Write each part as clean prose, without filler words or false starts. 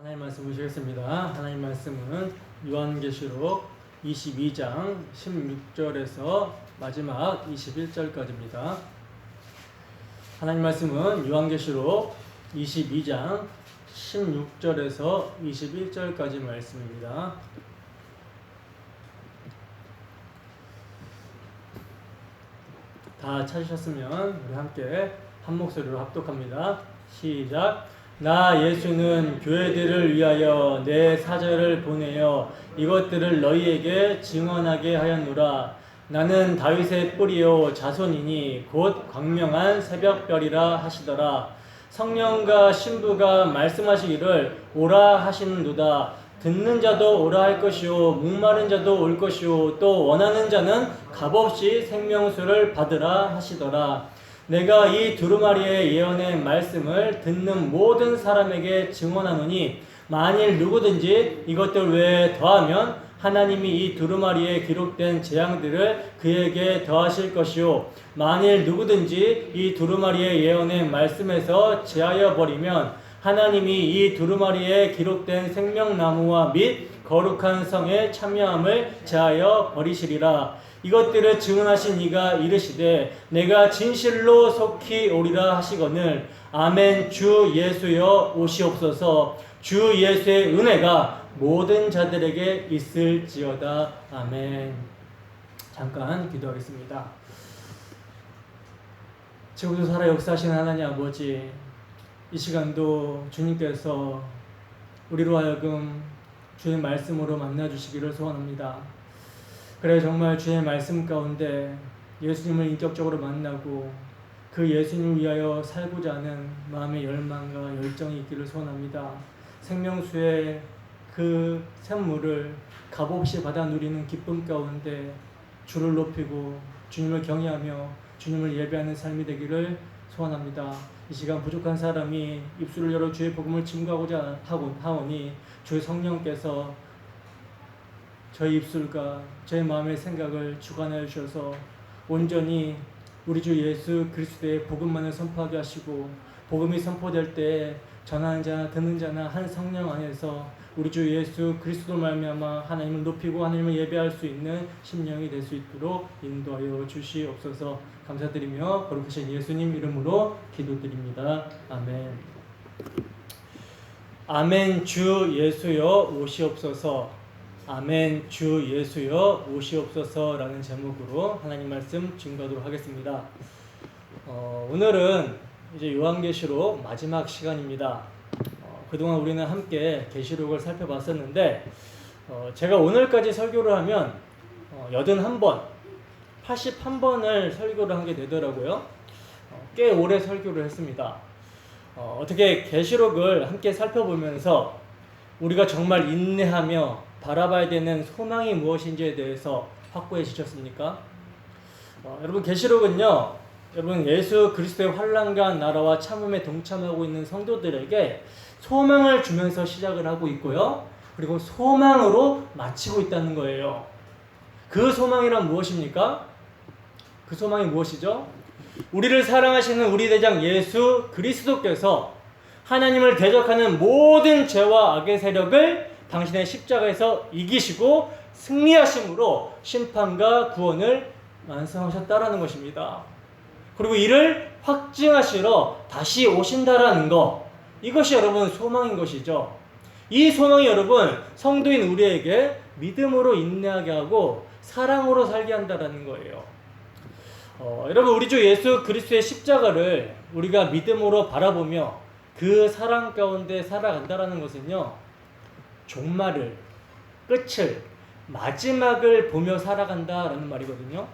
하나님 말씀 보시겠습니다. 하나님 말씀은 요한계시록 22장 16절에서 마지막 21절까지입니다. 하나님 말씀은 요한계시록 22장 16절에서 21절까지 말씀입니다. 다 찾으셨으면 우리 함께 한 목소리로 합독합니다. 시작. 나 예수는 교회들을 위하여 내 사절을 보내어 이것들을 너희에게 증언하게 하였노라. 나는 다윗의 뿌리요 자손이니 곧 광명한 새벽별이라 하시더라. 성령과 신부가 말씀하시기를 오라 하시는도다. 듣는 자도 오라 할 것이요 목마른 자도 올 것이요 또 원하는 자는 값없이 생명수를 받으라 하시더라. 내가 이 두루마리의 예언의 말씀을 듣는 모든 사람에게 증언하노니 만일 누구든지 이것들 외에 더하면 하나님이 이 두루마리에 기록된 재앙들을 그에게 더하실 것이요 만일 누구든지 이 두루마리의 예언의 말씀에서 제하여 버리면 하나님이 이 두루마리에 기록된 생명나무와 및 거룩한 성에 참여함을 제하여 버리시리라. 이것들을 증언하신 이가 이르시되 내가 진실로 속히 오리라 하시거늘 아멘. 주 예수여 오시옵소서. 주 예수의 은혜가 모든 자들에게 있을지어다. 아멘. 잠깐 기도하겠습니다. 지금도 살아 역사하시는 하나님 아버지, 이 시간도 주님께서 우리로 하여금 주의 말씀으로 만나주시기를 소원합니다. 그래 정말 주의 말씀 가운데 예수님을 인격적으로 만나고 그 예수님을 위하여 살고자 하는 마음의 열망과 열정이 있기를 소원합니다. 생명수의 그 샘물을 값없이 받아 누리는 기쁨 가운데 주를 높이고 주님을 경외하며 주님을 예배하는 삶이 되기를 소원합니다. 이 시간 부족한 사람이 입술을 열어 주의 복음을 증거하고자 하오니 주의 성령께서 저희 입술과 저희 마음의 생각을 주관하여 주셔서 온전히 우리 주 예수 그리스도의 복음만을 선포하게 하시고 복음이 선포될 때 전하는 자나 듣는 자나 한 성령 안에서 우리 주 예수 그리스도 말미암아 하나님을 높이고 하나님을 예배할 수 있는 심령이 될 수 있도록 인도하여 주시옵소서. 감사드리며 거룩하신 예수님 이름으로 기도드립니다. 아멘. 아멘. 주 예수여 오시옵소서. 아멘. 주 예수여 오시옵소서라는 제목으로 하나님 말씀 증거하도록 하겠습니다. 오늘은 이제 요한계시록 마지막 시간입니다. 그동안 우리는 함께 계시록을 살펴봤었는데 제가 오늘까지 설교를 하면 81번, 81번을 설교를 하게 되더라고요. 꽤 오래 설교를 했습니다. 어떻게 계시록을 함께 살펴보면서 우리가 정말 인내하며 바라봐야 되는 소망이 무엇인지에 대해서 확고해지셨습니까? 여러분 계시록은요, 여러분 예수 그리스도의 환난과 나라와 참음에 동참하고 있는 성도들에게 소망을 주면서 시작을 하고 있고요, 그리고 소망으로 마치고 있다는 거예요. 그 소망이란 무엇입니까? 그 소망이 무엇이죠? 우리를 사랑하시는 우리 대장 예수 그리스도께서 하나님을 대적하는 모든 죄와 악의 세력을 당신의 십자가에서 이기시고 승리하심으로 심판과 구원을 완성하셨다라는 것입니다. 그리고 이를 확증하시러 다시 오신다라는 것, 이것이 여러분 소망인 것이죠. 이 소망이 여러분 성도인 우리에게 믿음으로 인내하게 하고 사랑으로 살게 한다라는 거예요. 여러분 우리 주 예수 그리스도의 십자가를 우리가 믿음으로 바라보며 그 사랑 가운데 살아간다라는 것은요, 종말을, 끝을, 마지막을 보며 살아간다라는 말이거든요.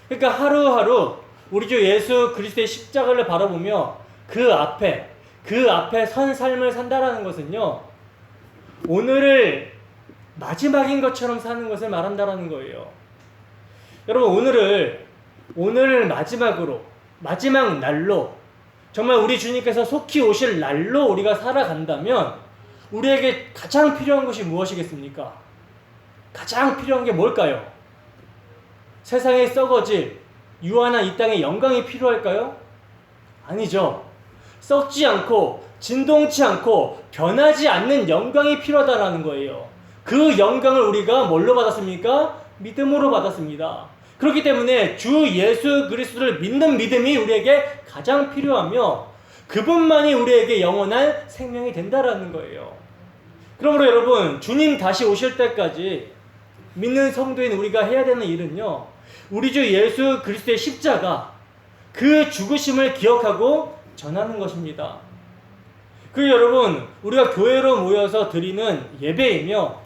그러니까 하루하루 우리 주 예수 그리스도의 십자가를 바라보며 그 앞에 선 삶을 산다라는 것은요, 오늘을 마지막인 것처럼 사는 것을 말한다라는 거예요. 여러분 오늘을 마지막으로, 마지막 날로, 정말 우리 주님께서 속히 오실 날로 우리가 살아간다면 우리에게 가장 필요한 것이 무엇이겠습니까? 가장 필요한 게 뭘까요? 세상에 썩어질 유한한 이 땅의 영광이 필요할까요? 아니죠. 썩지 않고 진동치 않고 변하지 않는 영광이 필요하다라는 거예요. 그 영광을 우리가 뭘로 받았습니까? 믿음으로 받았습니다. 그렇기 때문에 주 예수 그리스도를 믿는 믿음이 우리에게 가장 필요하며 그분만이 우리에게 영원한 생명이 된다라는 거예요. 그러므로 여러분, 주님 다시 오실 때까지 믿는 성도인 우리가 해야 되는 일은요, 우리 주 예수 그리스도의 십자가, 그 죽으심을 기억하고 전하는 것입니다. 여러분, 우리가 교회로 모여서 드리는 예배이며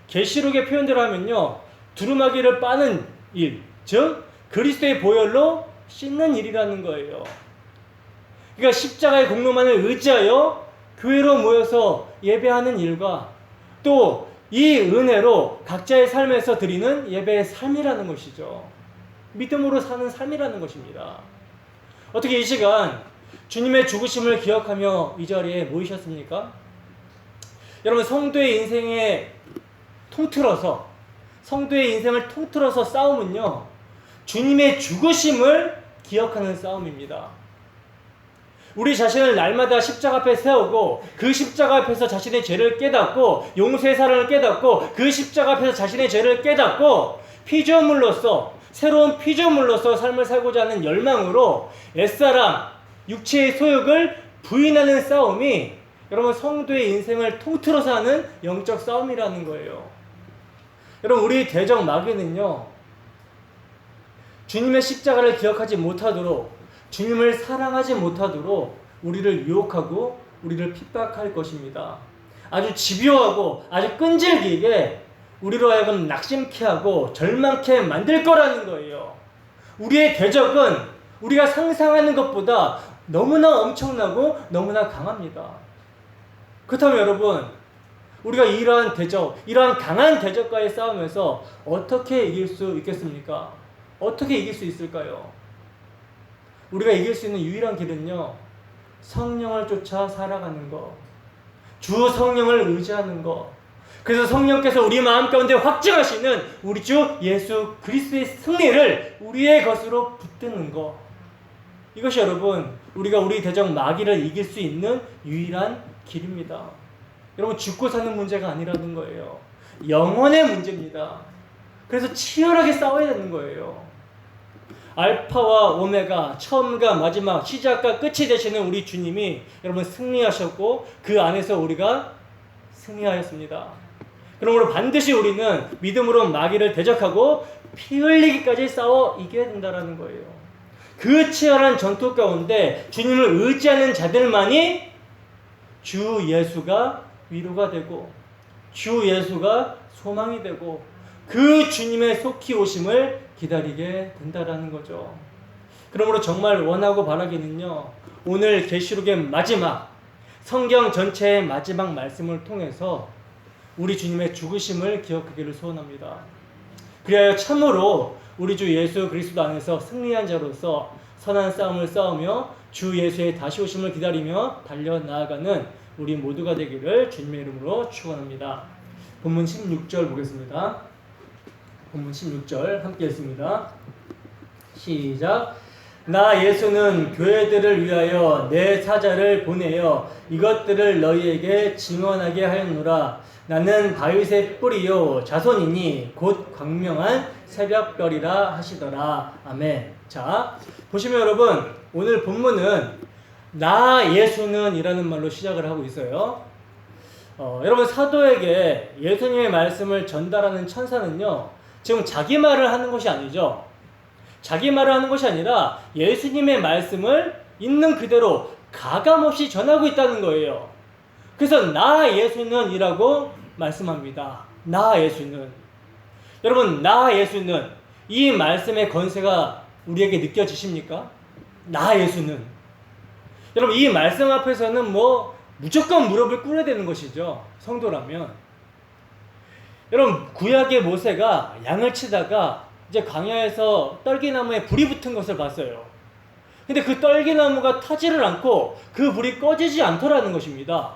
계시록의 표현대로 하면요, 두루마기를 빠는 일, 즉 그리스도의 보혈로 씻는 일이라는 거예요. 그러니까 십자가의 공로만을 의지하여 교회로 모여서 예배하는 일과 또 이 은혜로 각자의 삶에서 드리는 예배의 삶이라는 것이죠. 믿음으로 사는 삶이라는 것입니다. 어떻게 이 시간 주님의 죽으심을 기억하며 이 자리에 모이셨습니까? 여러분, 성도의 인생을 통틀어서 싸움은요, 주님의 죽으심을 기억하는 싸움입니다. 우리 자신을 날마다 십자가 앞에 세우고 그 십자가 앞에서 자신의 죄를 깨닫고 용서의 사랑을 깨닫고 그 십자가 앞에서 자신의 죄를 깨닫고 피조물로서, 새로운 피조물로서 삶을 살고자 하는 열망으로 옛사람, 육체의 소욕을 부인하는 싸움이 여러분 성도의 인생을 통틀어서 하는 영적 싸움이라는 거예요. 여러분, 우리 대적 마귀는요, 주님의 십자가를 기억하지 못하도록, 주님을 사랑하지 못하도록 우리를 유혹하고 우리를 핍박할 것입니다. 아주 집요하고 아주 끈질기게 우리로 하여금 낙심케 하고 절망케 만들 거라는 거예요. 우리의 대적은 우리가 상상하는 것보다 너무나 엄청나고 너무나 강합니다. 그렇다면 여러분, 우리가 이러한 강한 대적과의 싸움에서 어떻게 이길 수 있겠습니까? 어떻게 이길 수 있을까요? 우리가 이길 수 있는 유일한 길은요, 성령을 쫓아 살아가는 것, 주 성령을 의지하는 것, 그래서 성령께서 우리 마음 가운데 확증하시는 우리 주 예수 그리스도의 승리를 우리의 것으로 붙드는 것, 이것이 여러분, 우리가 우리 대적 마귀를 이길 수 있는 유일한 길입니다. 여러분, 죽고 사는 문제가 아니라는 거예요. 영혼의 문제입니다. 그래서 치열하게 싸워야 되는 거예요. 알파와 오메가, 처음과 마지막, 시작과 끝이 되시는 우리 주님이 여러분 승리하셨고 그 안에서 우리가 승리하였습니다. 그러므로 반드시 우리는 믿음으로 마귀를 대적하고 피 흘리기까지 싸워 이겨야 된다는 거예요. 그 치열한 전투 가운데 주님을 의지하는 자들만이 주 예수가 위로가 되고 주 예수가 소망이 되고 그 주님의 속히 오심을 기다리게 된다라는 거죠. 그러므로 정말 원하고 바라기는요, 오늘 계시록의 마지막, 성경 전체의 마지막 말씀을 통해서 우리 주님의 죽으심을 기억하기를 소원합니다. 그리하여 참으로 우리 주 예수 그리스도 안에서 승리한 자로서 선한 싸움을 싸우며 주 예수의 다시 오심을 기다리며 달려나아가는 우리 모두가 되기를 주님의 이름으로 축원합니다. 본문 16절 보겠습니다. 본문 16절 함께 읽습니다. 시작. 나 예수는 교회들을 위하여 내 사자를 보내어 이것들을 너희에게 증언하게 하였노라. 나는 다윗의 뿌리요 자손이니 곧 광명한 새벽별이라 하시더라. 아멘. 자, 보시면 여러분, 오늘 본문은 나 예수는 이라는 말로 시작을 하고 있어요. 여러분, 사도에게 예수님의 말씀을 전달하는 천사는요, 지금 자기 말을 하는 것이 아니죠. 자기 말을 하는 것이 아니라 예수님의 말씀을 있는 그대로 가감없이 전하고 있다는 거예요. 그래서 나 예수는 이라고 말씀합니다. 나 예수는. 여러분, 나 예수는, 이 말씀의 권세가 우리에게 느껴지십니까? 나 예수는. 여러분, 이 말씀 앞에서는 무조건 무릎을 꿇어야 되는 것이죠. 성도라면. 여러분, 구약의 모세가 양을 치다가 이제 광야에서 떨기나무에 불이 붙은 것을 봤어요. 근데 그 떨기나무가 타지를 않고 그 불이 꺼지지 않더라는 것입니다.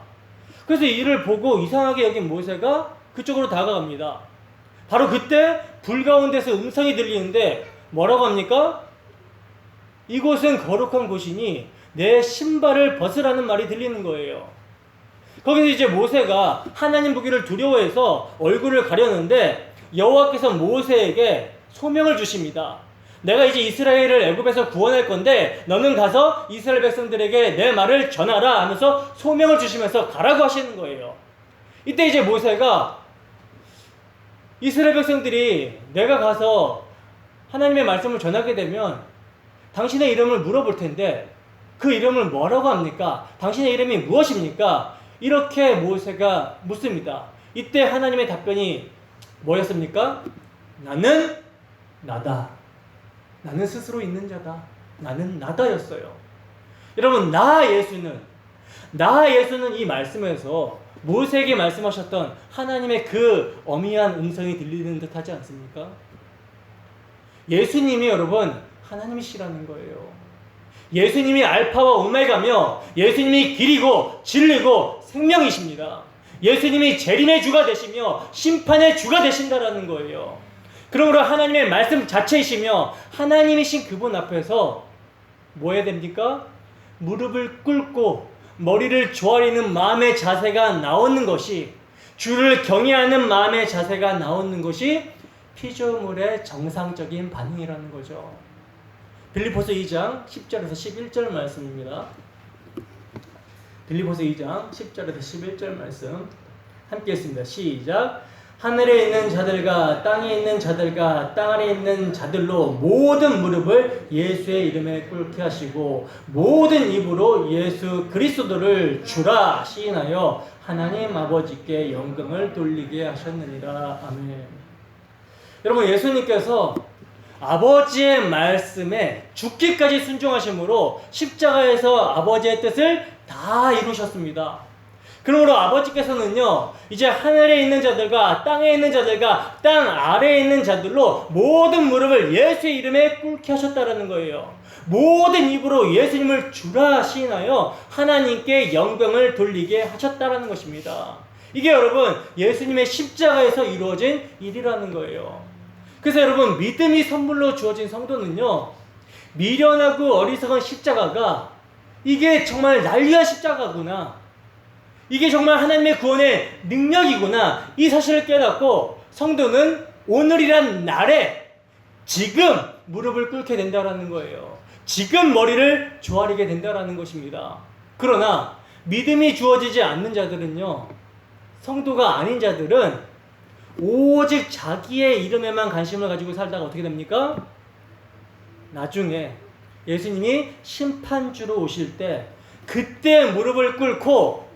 그래서 이를 보고 이상하게 여긴 모세가 그쪽으로 다가갑니다. 바로 그때 불 가운데서 음성이 들리는데 뭐라고 합니까? 이곳은 거룩한 곳이니 내 신발을 벗으라는 말이 들리는 거예요. 거기서 이제 모세가 하나님 보기를 두려워해서 얼굴을 가렸는데 여호와께서 모세에게 소명을 주십니다. 내가 이제 이스라엘을 애굽에서 구원할 건데 너는 가서 이스라엘 백성들에게 내 말을 전하라 하면서 소명을 주시면서 가라고 하시는 거예요. 이때 이제 모세가 이스라엘 백성들이 내가 가서 하나님의 말씀을 전하게 되면 당신의 이름을 물어볼 텐데 그 이름을 뭐라고 합니까? 당신의 이름이 무엇입니까? 이렇게 모세가 묻습니다. 이때 하나님의 답변이 뭐였습니까? 나는 나다. 나는 스스로 있는 자다. 나는 나다였어요. 여러분, 나 예수는 이 말씀에서 모세에게 말씀하셨던 하나님의 그 어미한 음성이 들리는 듯 하지 않습니까? 예수님이 여러분 하나님이시라는 거예요. 예수님이 알파와 오메가며 예수님이 길이고 진리고 생명이십니다. 예수님이 재림의 주가 되시며 심판의 주가 되신다라는 거예요. 그러므로 하나님의 말씀 자체이시며 하나님이신 그분 앞에서 뭐 해야 됩니까? 무릎을 꿇고 머리를 조아리는 마음의 자세가 나오는 것이, 주를 경외하는 마음의 자세가 나오는 것이 피조물의 정상적인 반응이라는 거죠. 빌립보서 2장 10절에서 11절 말씀입니다. 빌립보서 2장 10절에서 11절 말씀 함께 했습니다. 시작. 하늘에 있는 자들과 땅에 있는 자들과 땅 아래에 있는 자들로 모든 무릎을 예수의 이름에 꿇게 하시고 모든 입으로 예수 그리스도를 주라 시인하여 하나님 아버지께 영광을 돌리게 하셨느니라. 아멘. 여러분, 예수님께서 아버지의 말씀에 죽기까지 순종하심으로 십자가에서 아버지의 뜻을 다 이루셨습니다. 그러므로 아버지께서는요, 이제 하늘에 있는 자들과 땅에 있는 자들과 땅 아래에 있는 자들로 모든 무릎을 예수의 이름에 꿇게 하셨다라는 거예요. 모든 입으로 예수님을 주라 시인하여 하나님께 영광을 돌리게 하셨다라는 것입니다. 이게 여러분 예수님의 십자가에서 이루어진 일이라는 거예요. 그래서 여러분, 믿음이 선물로 주어진 성도는요, 미련하고 어리석은 십자가가 이게 정말 난리한 십자가구나, 이게 정말 하나님의 구원의 능력이구나, 이 사실을 깨닫고 성도는 오늘이란 날에 지금 무릎을 꿇게 된다라는 거예요. 지금 머리를 조아리게 된다라는 것입니다. 그러나 믿음이 주어지지 않는 자들은요, 성도가 아닌 자들은 오직 자기의 이름에만 관심을 가지고 살다가 어떻게 됩니까? 나중에 예수님이 심판주로 오실 때 그때 무릎을 꿇고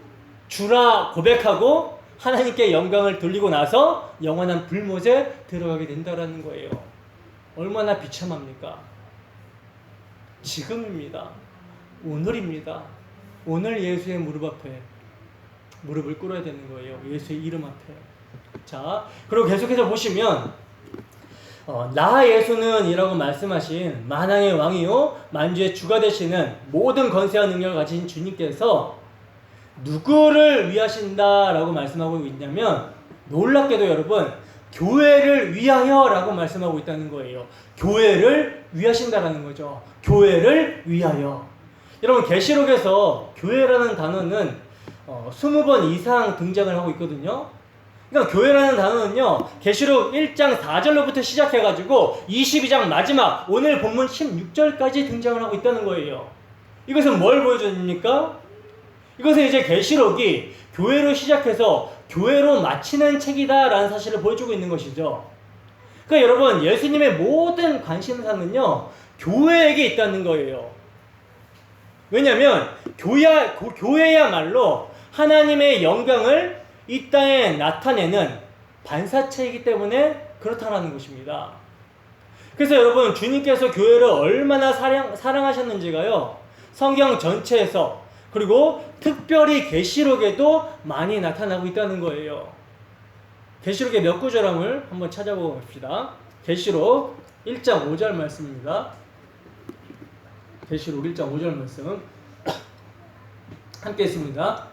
주라 고백하고 하나님께 영광을 돌리고 나서 영원한 불못에 들어가게 된다라는 거예요. 얼마나 비참합니까? 지금입니다. 오늘입니다. 오늘 예수의 무릎 앞에 무릎을 꿇어야 되는 거예요. 예수의 이름 앞에. 자, 그리고 계속해서 보시면 나 예수는 이라고 말씀하신 만왕의 왕이요 만주의 주가 되시는 모든 권세와 능력을 가진 주님께서 누구를 위하신다 라고 말씀하고 있냐면, 놀랍게도 여러분 교회를 위하여 라고 말씀하고 있다는 거예요. 교회를 위하신다라는 거죠. 교회를 위하여. 여러분, 계시록에서 교회라는 단어는 20번 이상 등장을 하고 있거든요. 그러니까 교회라는 단어는요, 계시록 1장 4절로부터 시작해가지고 22장 마지막 오늘 본문 16절까지 등장을 하고 있다는 거예요. 이것은 뭘 보여줍니까? 이것은 이제 계시록이 교회로 시작해서 교회로 마치는 책이다라는 사실을 보여주고 있는 것이죠. 그러니까 여러분, 예수님의 모든 관심사는요, 교회에게 있다는 거예요. 왜냐하면 교회야말로 하나님의 영광을 이 땅에 나타내는 반사체이기 때문에 그렇다는 것입니다. 그래서 여러분, 주님께서 교회를 얼마나 사랑하셨는지가요, 성경 전체에서 그리고 특별히 계시록에도 많이 나타나고 있다는 거예요. 계시록의 몇 구절함을 한번 찾아보고 봅시다. 계시록 1장 5절 말씀입니다. 계시록 1장 5절 말씀 함께 했습니다.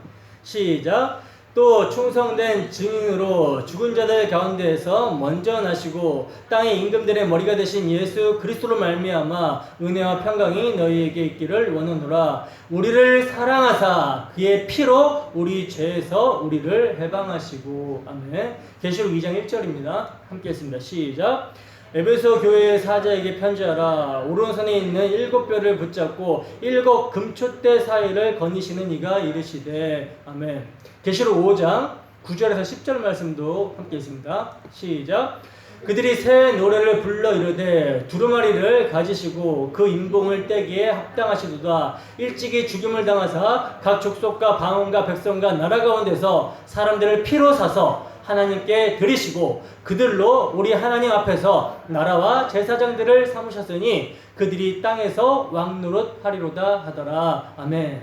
시작. 또 충성된 증인으로 죽은 자들 가운데에서 먼저 나시고 땅의 임금들의 머리가 되신 예수 그리스도로 말미암아 은혜와 평강이 너희에게 있기를 원하노라. 우리를 사랑하사 그의 피로 우리 죄에서 우리를 해방하시고. 아멘. 계시록 2장 1절입니다. 함께 했습니다. 시작. 에베소 교회의 사자에게 편지하라. 오른손에 있는 7뼈를 붙잡고 7 금촛대 사이를 거니시는 이가 이르시되. 아멘. 계시록 5장 9절에서 10절 말씀도 함께 있습니다. 시작. 그들이 새 노래를 불러 이르되 두루마리를 가지시고 그 인봉을 떼기에 합당하시도다. 일찍이 죽임을 당하사 각 족속과 방언과 백성과 나라 가운데서 사람들을 피로 사서 하나님께 드리시고 그들로 우리 하나님 앞에서 나라와 제사장들을 삼으셨으니 그들이 땅에서 왕노릇 하리로다 하더라. 아멘.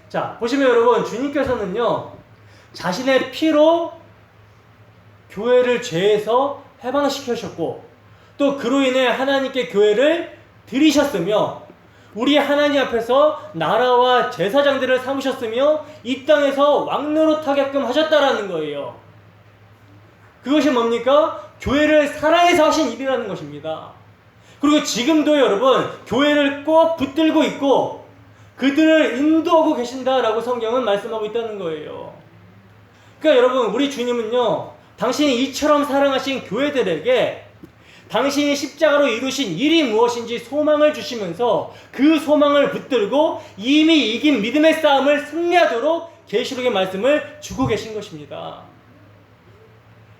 자, 보시면 여러분, 주님께서는요 자신의 피로 교회를 죄에서 해방시키셨고 또 그로 인해 하나님께 교회를 드리셨으며 우리 하나님 앞에서 나라와 제사장들을 삼으셨으며 이 땅에서 왕노릇하게끔 하셨다라는 거예요. 그것이 뭡니까? 교회를 사랑해서 하신 일이라는 것입니다. 그리고 지금도 여러분 교회를 꼭 붙들고 있고 그들을 인도하고 계신다라고 성경은 말씀하고 있다는 거예요. 그러니까 여러분, 우리 주님은요 당신이 이처럼 사랑하신 교회들에게 당신이 십자가로 이루신 일이 무엇인지 소망을 주시면서 그 소망을 붙들고 이미 이긴 믿음의 싸움을 승리하도록 계시록의 말씀을 주고 계신 것입니다.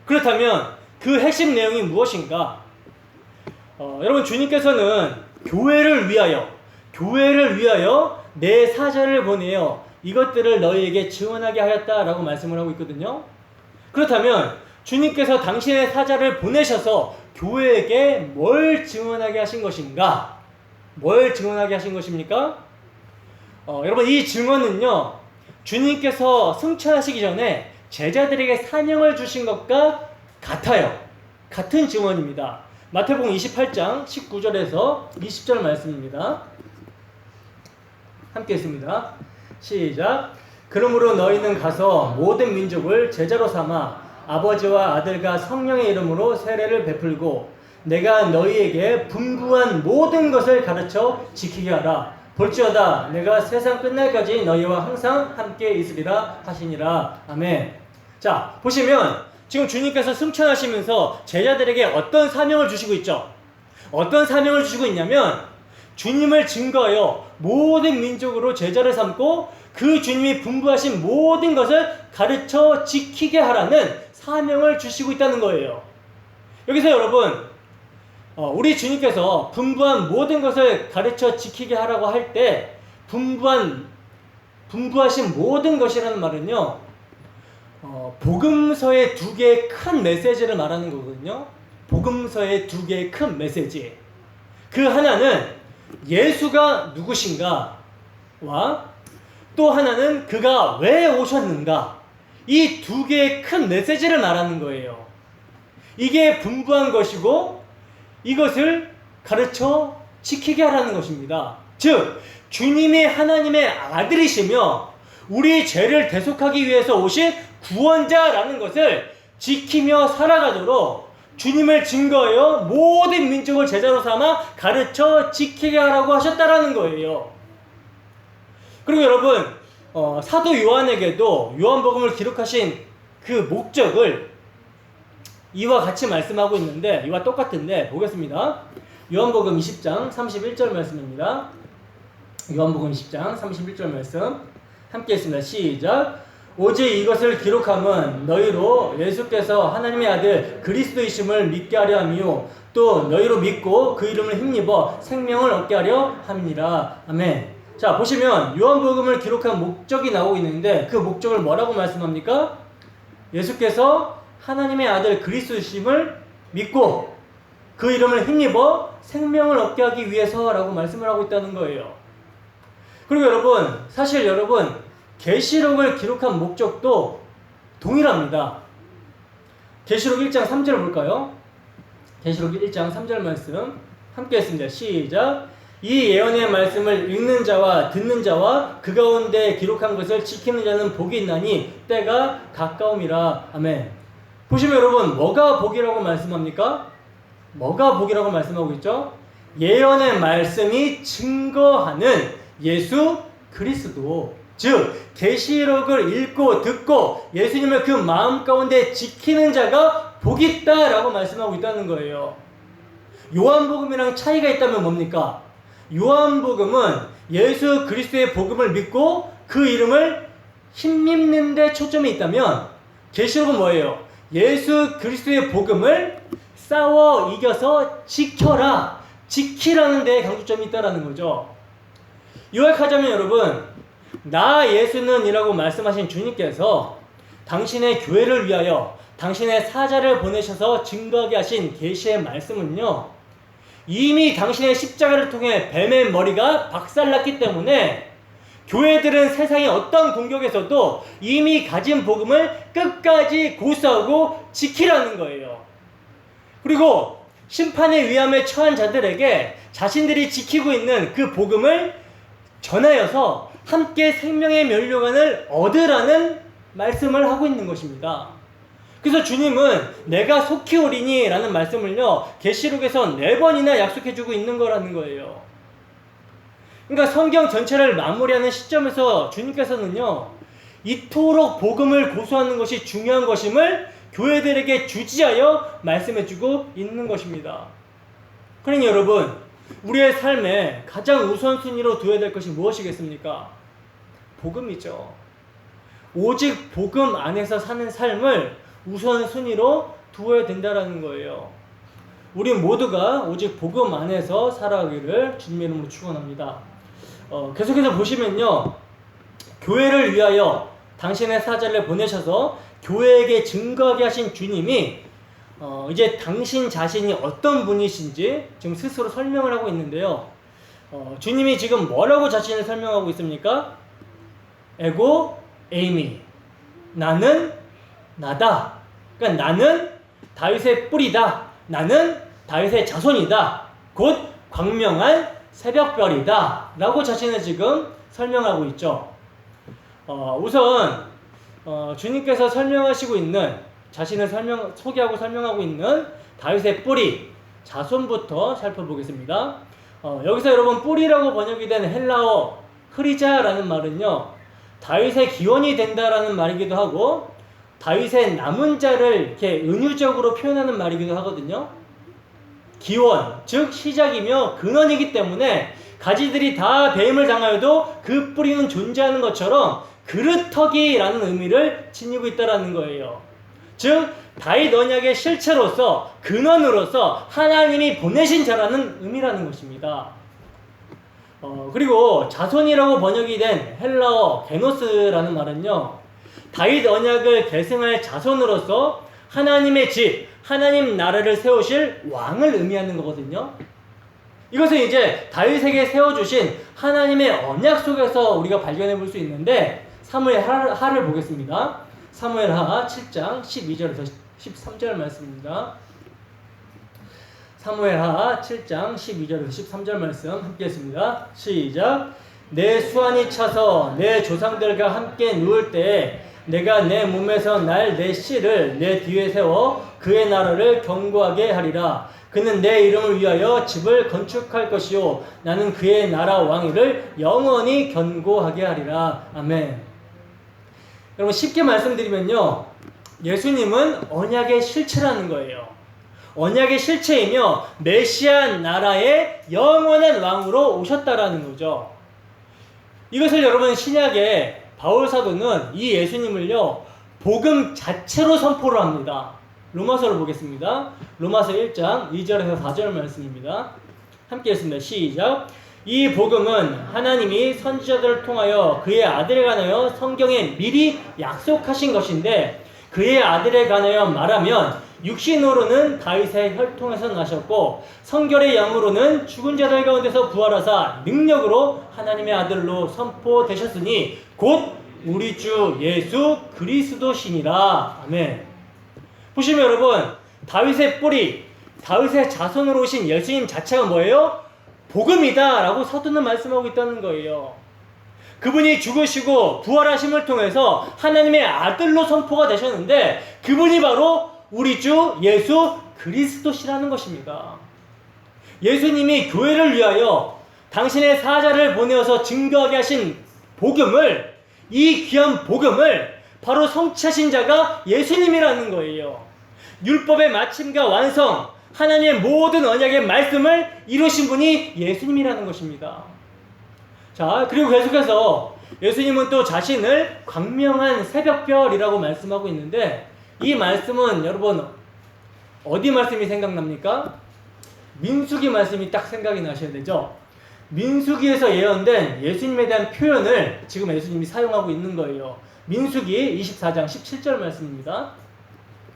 그렇다면 그 핵심 내용이 무엇인가? 여러분, 주님께서는 교회를 위하여 내 사자를 보내어 이것들을 너희에게 증언하게 하였다라고 말씀을 하고 있거든요. 그렇다면 주님께서 당신의 사자를 보내셔서 교회에게 뭘 증언하게 하신 것인가? 뭘 증언하게 하신 것입니까? 여러분, 이 증언은요 주님께서 승천하시기 전에 제자들에게 사명을 주신 것과 같아요. 같은 증언입니다. 마태복음 28장 19절에서 20절 말씀입니다. 함께 있습니다. 시작. 그러므로 너희는 가서 모든 민족을 제자로 삼아 아버지와 아들과 성령의 이름으로 세례를 베풀고 내가 너희에게 분부한 모든 것을 가르쳐 지키게 하라. 볼지어다 내가 세상 끝날까지 너희와 항상 함께 있으리라 하시니라. 아멘. 자, 보시면 지금 주님께서 승천하시면서 제자들에게 어떤 사명을 주시고 있죠? 어떤 사명을 주시고 있냐면 주님을 증거하여 모든 민족으로 제자를 삼고 그 주님이 분부하신 모든 것을 가르쳐 지키게 하라는 사명을 주시고 있다는 거예요. 여기서 여러분, 우리 주님께서 분부한 모든 것을 가르쳐 지키게 하라고 할 때 분부하신 모든 것이라는 말은요 복음서의 2개의 큰 메시지를 말하는 거거든요. 복음서의 2개의 큰 메시지. 그 하나는 예수가 누구신가와 또 하나는 그가 왜 오셨는가, 이 2개의 큰 메시지를 말하는 거예요. 이게 분부한 것이고 이것을 가르쳐 지키게 하라는 것입니다. 즉 주님이 하나님의 아들이시며 우리 죄를 대속하기 위해서 오신 구원자라는 것을 지키며 살아가도록 주님을 증거하여 모든 민족을 제자로 삼아 가르쳐 지키게 하라고 하셨다라는 거예요. 그리고 여러분, 사도 요한에게도 요한복음을 기록하신 그 목적을 이와 같이 말씀하고 있는데, 이와 똑같은데 보겠습니다. 요한복음 20장 31절 말씀입니다. 요한복음 20장 31절 말씀 함께 했습니다. 시작. 오직 이것을 기록함은 너희로 예수께서 하나님의 아들 그리스도이심을 믿게 하려 함이요 또 너희로 믿고 그 이름을 힘입어 생명을 얻게 하려 함이니라. 아멘. 자, 보시면 요한복음을 기록한 목적이 나오고 있는데 그 목적을 뭐라고 말씀합니까? 예수께서 하나님의 아들 그리스도이심을 믿고 그 이름을 힘입어 생명을 얻게 하기 위해서라고 말씀을 하고 있다는 거예요. 그리고 여러분, 사실 여러분 계시록을 기록한 목적도 동일합니다. 계시록 1장 3절을 볼까요? 계시록 1장 3절 말씀 함께 했습니다. 시작. 이 예언의 말씀을 읽는 자와 듣는 자와 그 가운데 기록한 것을 지키는 자는 복이 있나니 때가 가까움이라. 아멘. 보시면 여러분, 뭐가 복이라고 말씀합니까? 뭐가 복이라고 말씀하고 있죠? 예언의 말씀이 증거하는 예수 그리스도, 즉 계시록을 읽고 듣고 예수님을 그 마음 가운데 지키는 자가 복이 있다라고 말씀하고 있다는 거예요. 요한복음이랑 차이가 있다면 뭡니까? 요한복음은 예수 그리스도의 복음을 믿고 그 이름을 힘입는 데 초점이 있다면, 계시록은 뭐예요? 예수 그리스도의 복음을 싸워 이겨서 지켜라, 지키라는 데에 강조점이 있다라는 거죠. 요약하자면 여러분, 나 예수는 이라고 말씀하신 주님께서 당신의 교회를 위하여 당신의 사자를 보내셔서 증거하게 하신 계시의 말씀은요, 이미 당신의 십자가를 통해 뱀의 머리가 박살났기 때문에 교회들은 세상의 어떤 공격에서도 이미 가진 복음을 끝까지 고수하고 지키라는 거예요. 그리고 심판의 위험에 처한 자들에게 자신들이 지키고 있는 그 복음을 전하여서 함께 생명의 면류관을 얻으라는 말씀을 하고 있는 것입니다. 그래서 주님은 내가 속히 오리니 라는 말씀을요, 계시록에서 4번이나 약속해주고 있는 거라는 거예요. 그러니까 성경 전체를 마무리하는 시점에서 주님께서는요, 이토록 복음을 고수하는 것이 중요한 것임을 교회들에게 주지하여 말씀해주고 있는 것입니다. 그러니 여러분, 우리의 삶에 가장 우선순위로 두어야 될 것이 무엇이겠습니까? 복음이죠. 오직 복음 안에서 사는 삶을 우선순위로 두어야 된다는 거예요. 우리 모두가 오직 복음 안에서 살아가기를 주님의 이름으로 축원합니다. 계속해서 보시면요, 교회를 위하여 당신의 사자를 보내셔서 교회에게 증거하게 하신 주님이 이제 당신 자신이 어떤 분이신지 지금 스스로 설명을 하고 있는데요. 주님이 지금 뭐라고 자신을 설명하고 있습니까? 에고 에이미, 나는 나다. 그러니까 나는 다윗의 뿌리다. 나는 다윗의 자손이다. 곧 광명한 새벽별이다 라고 자신을 지금 설명하고 있죠. 우선 주님께서 설명하시고 있는, 자신을 소개하고 설명하고 있는 다윗의 뿌리, 자손부터 살펴보겠습니다. 여기서 여러분, 뿌리라고 번역이 된 헬라어 흐리자라는 말은요, 다윗의 기원이 된다라는 말이기도 하고 다윗의 남은 자를 이렇게 은유적으로 표현하는 말이기도 하거든요. 기원, 즉 시작이며 근원이기 때문에 가지들이 다 배임을 당하여도 그 뿌리는 존재하는 것처럼 그릇터기라는 의미를 지니고 있다는 거예요. 즉 다윗 언약의 실체로서, 근원으로서 하나님이 보내신 자라는 의미라는 것입니다. 그리고 자손이라고 번역이 된 헬라어 게노스라는 말은요, 다윗 언약을 계승할 자손으로서 하나님의 집, 하나님 나라를 세우실 왕을 의미하는 거거든요. 이것은 이제 다윗에게 세워주신 하나님의 언약 속에서 우리가 발견해 볼 수 있는데, 사무엘 하를 보겠습니다. 사무엘 하 7장 12절에서 13절 말씀입니다. 사무엘 하 7장 12절에서 13절 말씀 함께 했습니다. 시작. 내 수완이 차서 내 조상들과 함께 누울 때에 내가 내 몸에서 날 내 씨를 내 뒤에 세워 그의 나라를 견고하게 하리라. 그는 내 이름을 위하여 집을 건축할 것이요 나는 그의 나라 왕위를 영원히 견고하게 하리라. 아멘. 여러분, 쉽게 말씀드리면요, 예수님은 언약의 실체라는 거예요. 언약의 실체이며 메시아 나라의 영원한 왕으로 오셨다라는 거죠. 이것을 여러분, 신약에 바울 사도는 이 예수님을요, 복음 자체로 선포를 합니다. 로마서를 보겠습니다. 로마서 1장 2절에서 4절 말씀입니다. 함께 읽습니다. 시작. 이 복음은 하나님이 선지자들을 통하여 그의 아들에 관하여 성경에 미리 약속하신 것인데, 그의 아들에 관하여 말하면 육신으로는 다윗의 혈통에서 나셨고 성결의 양으로는 죽은 자들 가운데서 부활하사 능력으로 하나님의 아들로 선포되셨으니 곧 우리 주 예수 그리스도시니라. 아멘. 보시면 여러분, 다윗의 뿌리, 다윗의 자손으로 오신 예수님 자체가 뭐예요? 복음이다 라고 사도는 말씀하고 있다는 거예요. 그분이 죽으시고 부활하심을 통해서 하나님의 아들로 선포가 되셨는데 그분이 바로 우리 주 예수 그리스도시라는 것입니다. 예수님이 교회를 위하여 당신의 사자를 보내어서 증거하게 하신 복음을, 이 귀한 복음을 바로 성취하신 자가 예수님이라는 거예요. 율법의 마침과 완성, 하나님의 모든 언약의 말씀을 이루신 분이 예수님이라는 것입니다. 자, 그리고 계속해서 예수님은 또 자신을 광명한 새벽별이라고 말씀하고 있는데, 이 말씀은 여러분 어디 말씀이 생각납니까? 민수기 말씀이 딱 생각이 나셔야 되죠. 민수기에서 예언된 예수님에 대한 표현을 지금 예수님이 사용하고 있는 거예요. 민수기 24장 17절 말씀입니다.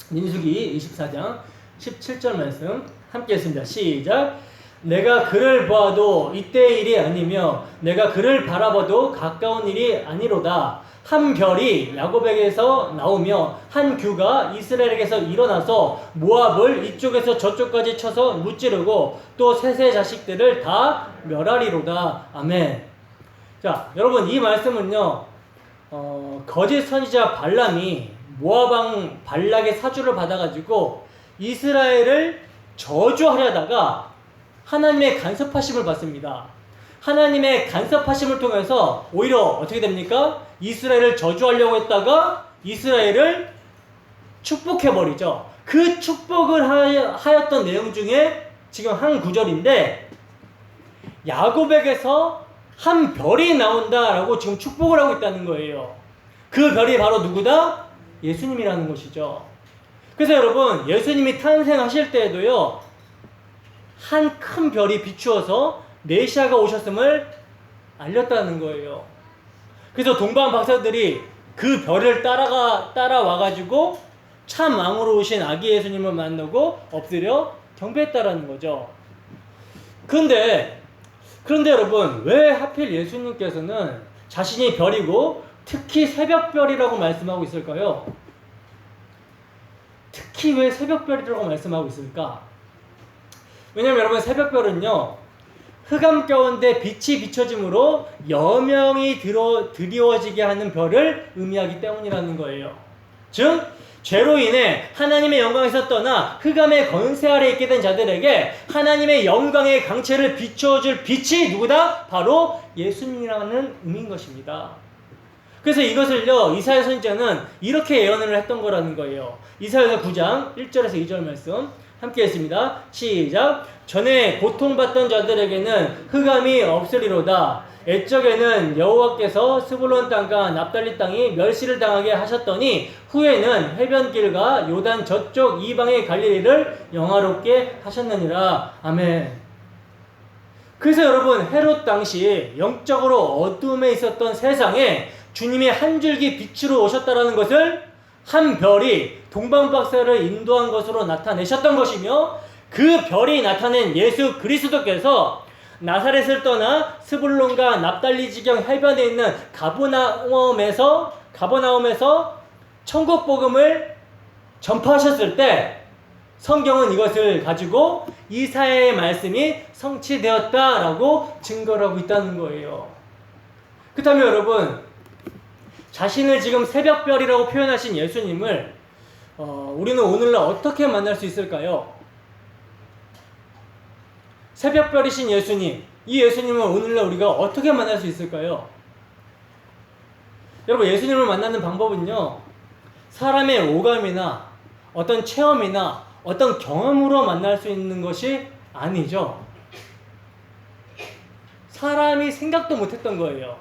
민수기 24장 17절 말씀 함께 했습니다. 시작. 내가 그를 보아도 이때의 일이 아니며 내가 그를 바라봐도 가까운 일이 아니로다. 한 별이 야곱에게서 나오며 한 규가 이스라엘에게서 일어나서 모압을 이쪽에서 저쪽까지 쳐서 무찌르고 또 셋의 자식들을 다 멸하리로다. 아멘. 자, 여러분 이 말씀은요, 거짓 선지자 발람이 모압 왕 발락의 사주를 받아가지고 이스라엘을 저주하려다가 하나님의 간섭하심을 받습니다. 하나님의 간섭하심을 통해서 오히려 어떻게 됩니까? 이스라엘을 저주하려고 했다가 이스라엘을 축복해버리죠. 그 축복을 하였던 내용 중에 지금 한 구절인데, 야곱에게서 한 별이 나온다라고 지금 축복을 하고 있다는 거예요. 그 별이 바로 누구다? 예수님이라는 것이죠. 그래서 여러분, 예수님이 탄생하실 때에도요, 한 큰 별이 비추어서 메시아가 오셨음을 알렸다는 거예요. 그래서 동방 박사들이 그 별을 따라와가지고 참 왕으로 오신 아기 예수님을 만나고 엎드려 경배했다라는 거죠. 그런데 여러분, 왜 하필 예수님께서는 자신이 별이고 특히 새벽별이라고 말씀하고 있을까요? 특히 왜 새벽별이라고 말씀하고 있을까? 왜냐면 여러분, 새벽별은요, 흑암 가운데 빛이 비춰짐으로 여명이 드리워지게 하는 별을 의미하기 때문이라는 거예요. 즉, 죄로 인해 하나님의 영광에서 떠나 흑암의 권세 아래 있게 된 자들에게 하나님의 영광의 강체를 비춰줄 빛이 누구다? 바로 예수님이라는 의미인 것입니다. 그래서 이것을요, 이사야 선지자는 이렇게 예언을 했던 거라는 거예요. 이사야서 9장 1절에서 2절 말씀 함께 했습니다. 시작. 전에 고통받던 자들에게는 흑암이 없으리로다. 옛적에는 여호와께서 스불론 땅과 납달리 땅이 멸시를 당하게 하셨더니 후에는 해변길과 요단 저쪽 이방의 갈릴리를 영화롭게 하셨느니라. 아멘. 그래서 여러분, 헤롯 당시 영적으로 어둠에 있었던 세상에 주님이 한 줄기 빛으로 오셨다라는 것을 한 별이 동방박사를 인도한 것으로 나타내셨던 것이며, 그 별이 나타낸 예수 그리스도께서 나사렛을 떠나 스불론과 납달리 지경 해변에 있는 가버나움에서 천국 복음을 전파하셨을 때 성경은 이것을 가지고 이사야의 말씀이 성취되었다라고 증거를 하고 있다는 거예요. 그렇다면 여러분, 자신을 지금 새벽별이라고 표현하신 예수님을 우리는 오늘날 어떻게 만날 수 있을까요? 새벽별이신 예수님, 이 예수님을 오늘날 우리가 어떻게 만날 수 있을까요? 여러분, 예수님을 만나는 방법은요, 사람의 오감이나 어떤 체험이나 어떤 경험으로 만날 수 있는 것이 아니죠. 사람이 생각도 못했던 거예요.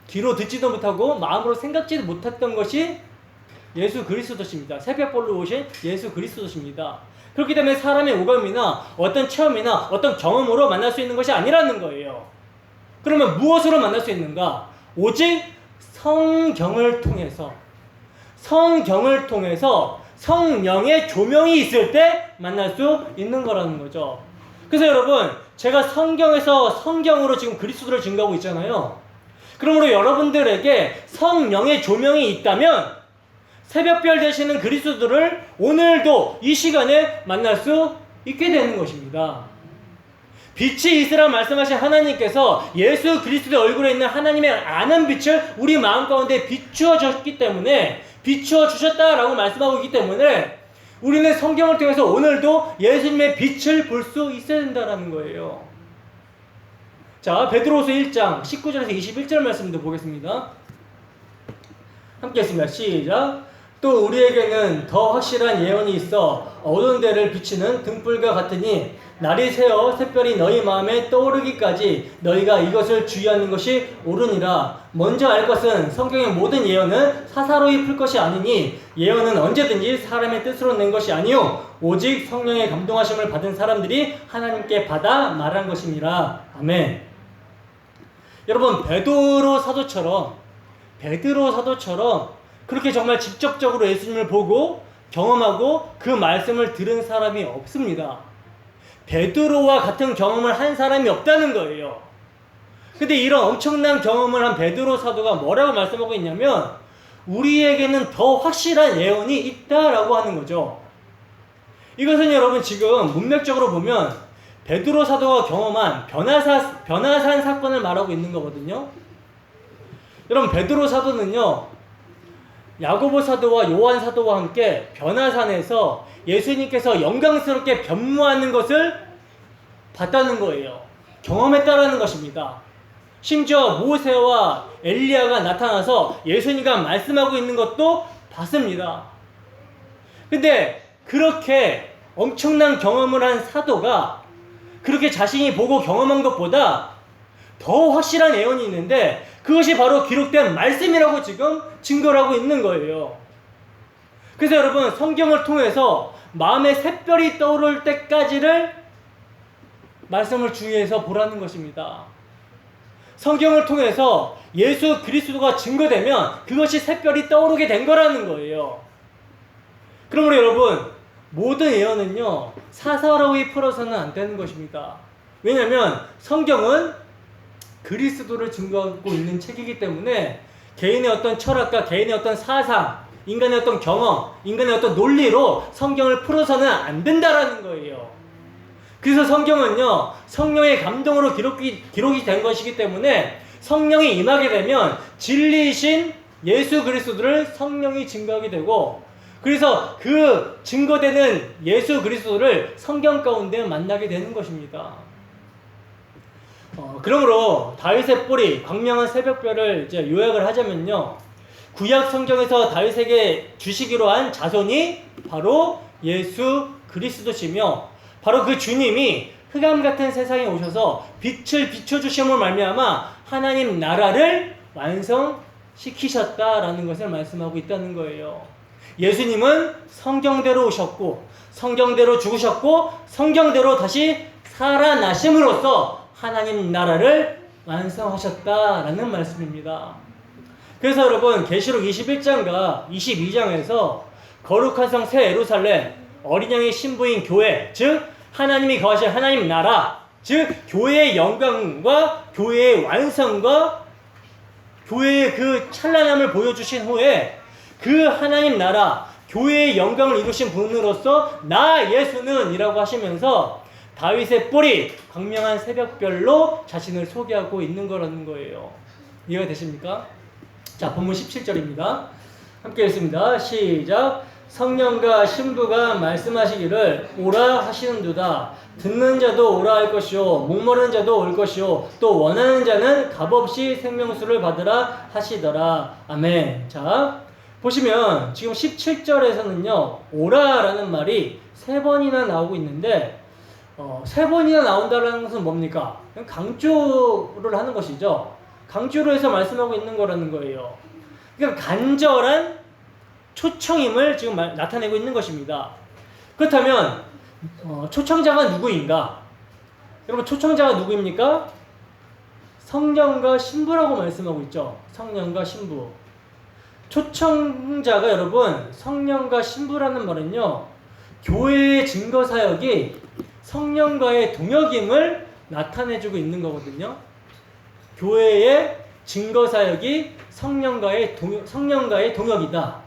귀로 듣지도 못하고 마음으로 생각지도 못했던 것이 예수 그리스도십니다. 새벽별로 오신 예수 그리스도십니다. 그렇기 때문에 사람의 오감이나 어떤 체험이나 어떤 경험으로 만날 수 있는 것이 아니라는 거예요. 그러면 무엇으로 만날 수 있는가? 오직 성경을 통해서 성령의 조명이 있을 때 만날 수 있는 거라는 거죠. 그래서 여러분, 제가 성경에서 성경으로 지금 그리스도를 증거하고 있잖아요. 그러므로 여러분들에게 성령의 조명이 있다면 새벽별 되시는 그리스도를 오늘도 이 시간에 만날 수 있게 되는 것입니다. 빛이 있으라 말씀하신 하나님께서 예수 그리스도의 얼굴에 있는 하나님의 아는 빛을 우리 마음 가운데 비추어 주셨기 때문에, 비추어 주셨다라고 말씀하고 있기 때문에 우리는 성경을 통해서 오늘도 예수님의 빛을 볼 수 있어야 된다는 거예요. 자, 베드로후서 1장 19절에서 21절 말씀도 보겠습니다. 함께 했습니다. 시작. 또 우리에게는 더 확실한 예언이 있어 어두운 데를 비치는 등불과 같으니 날이 새어 샛별이 너희 마음에 떠오르기까지 너희가 이것을 주의하는 것이 옳으니라. 먼저 알 것은 성경의 모든 예언은 사사로이 풀 것이 아니니 예언은 언제든지 사람의 뜻으로 낸 것이 아니요 오직 성령의 감동하심을 받은 사람들이 하나님께 받아 말한 것이니라. 아멘. 여러분, 베드로 사도처럼 그렇게 정말 직접적으로 예수님을 보고 경험하고 그 말씀을 들은 사람이 없습니다. 베드로와 같은 경험을 한 사람이 없다는 거예요. 근데 이런 엄청난 경험을 한 베드로 사도가 뭐라고 말씀하고 있냐면 우리에게는 더 확실한 예언이 있다라고 하는 거죠. 이것은 여러분 지금 문맥적으로 보면 베드로 사도가 경험한 변화산 사건을 말하고 있는 거거든요. 여러분, 베드로 사도는요, 야고보 사도와 요한 사도와 함께 변화산에서 예수님께서 영광스럽게 변모하는 것을 봤다는 거예요. 경험했다라는 것입니다. 심지어 모세와 엘리야가 나타나서 예수님과 말씀하고 있는 것도 봤습니다. 근데 그렇게 엄청난 경험을 한 사도가 그렇게 자신이 보고 경험한 것보다 더 확실한 예언이 있는데 그것이 바로 기록된 말씀이라고 지금 증거를 하고 있는 거예요. 그래서 여러분, 성경을 통해서 마음에 샛별이 떠오를 때까지를 말씀을 주의해서 보라는 것입니다. 성경을 통해서 예수 그리스도가 증거되면 그것이 샛별이 떠오르게 된 거라는 거예요. 그러므로 여러분, 모든 예언은요 사사로이 풀어서는 안 되는 것입니다. 왜냐하면 성경은 그리스도를 증거하고 있는 책이기 때문에 개인의 어떤 철학과 개인의 어떤 사상, 인간의 어떤 경험, 인간의 어떤 논리로 성경을 풀어서는 안 된다라는 거예요. 그래서 성경은요 성령의 감동으로 기록이 된 것이기 때문에 성령이 임하게 되면 진리이신 예수 그리스도를 성령이 증거하게 되고, 그래서 그 증거되는 예수 그리스도를 성경 가운데 만나게 되는 것입니다. 그러므로 다윗의 뿌리, 광명한 새벽별을 이제 요약을 하자면요, 구약 성경에서 다윗에게 주시기로 한 자손이 바로 예수 그리스도시며, 바로 그 주님이 흑암 같은 세상에 오셔서 빛을 비춰주심으로 말미암아 하나님 나라를 완성시키셨다라는 것을 말씀하고 있다는 거예요. 예수님은 성경대로 오셨고 성경대로 죽으셨고 성경대로 다시 살아나심으로써 하나님 나라를 완성하셨다라는 말씀입니다. 그래서 여러분, 계시록 21장과 22장에서 거룩한 성 새 예루살렘, 어린 양의 신부인 교회, 즉 하나님이 거하실 하나님 나라, 즉 교회의 영광과 교회의 완성과 교회의 그 찬란함을 보여주신 후에 그 하나님 나라, 교회의 영광을 이루신 분으로서 나 예수는 이라고 하시면서 다윗의 뿌리, 광명한 새벽별로 자신을 소개하고 있는 거라는 거예요. 이해가 되십니까? 자, 본문 17절입니다. 함께 읽습니다. 시작. 성령과 신부가 말씀하시기를 오라 하시는도다. 듣는 자도 오라 할 것이요 목마른 자도 올 것이요 또 원하는 자는 값없이 생명수를 받으라 하시더라. 아멘. 자, 보시면 지금 17절에서는요 오라라는 말이 3번이나 나오고 있는데 3번이나 나온다는 것은 뭡니까? 강조를 하는 것이죠. 강조를 해서 말씀하고 있는 거라는 거예요. 그러니까 간절한 초청임을 지금 나타내고 있는 것입니다. 그렇다면 초청자가 누구인가? 여러분, 초청자가 누구입니까? 성령과 신부라고 말씀하고 있죠. 성령과 신부. 초청자가 여러분 성령과 신부라는 말은요 교회의 증거사역이 성령과의 동역임을 나타내주고 있는 거거든요. 교회의 증거사역이 성령과의 동역이다.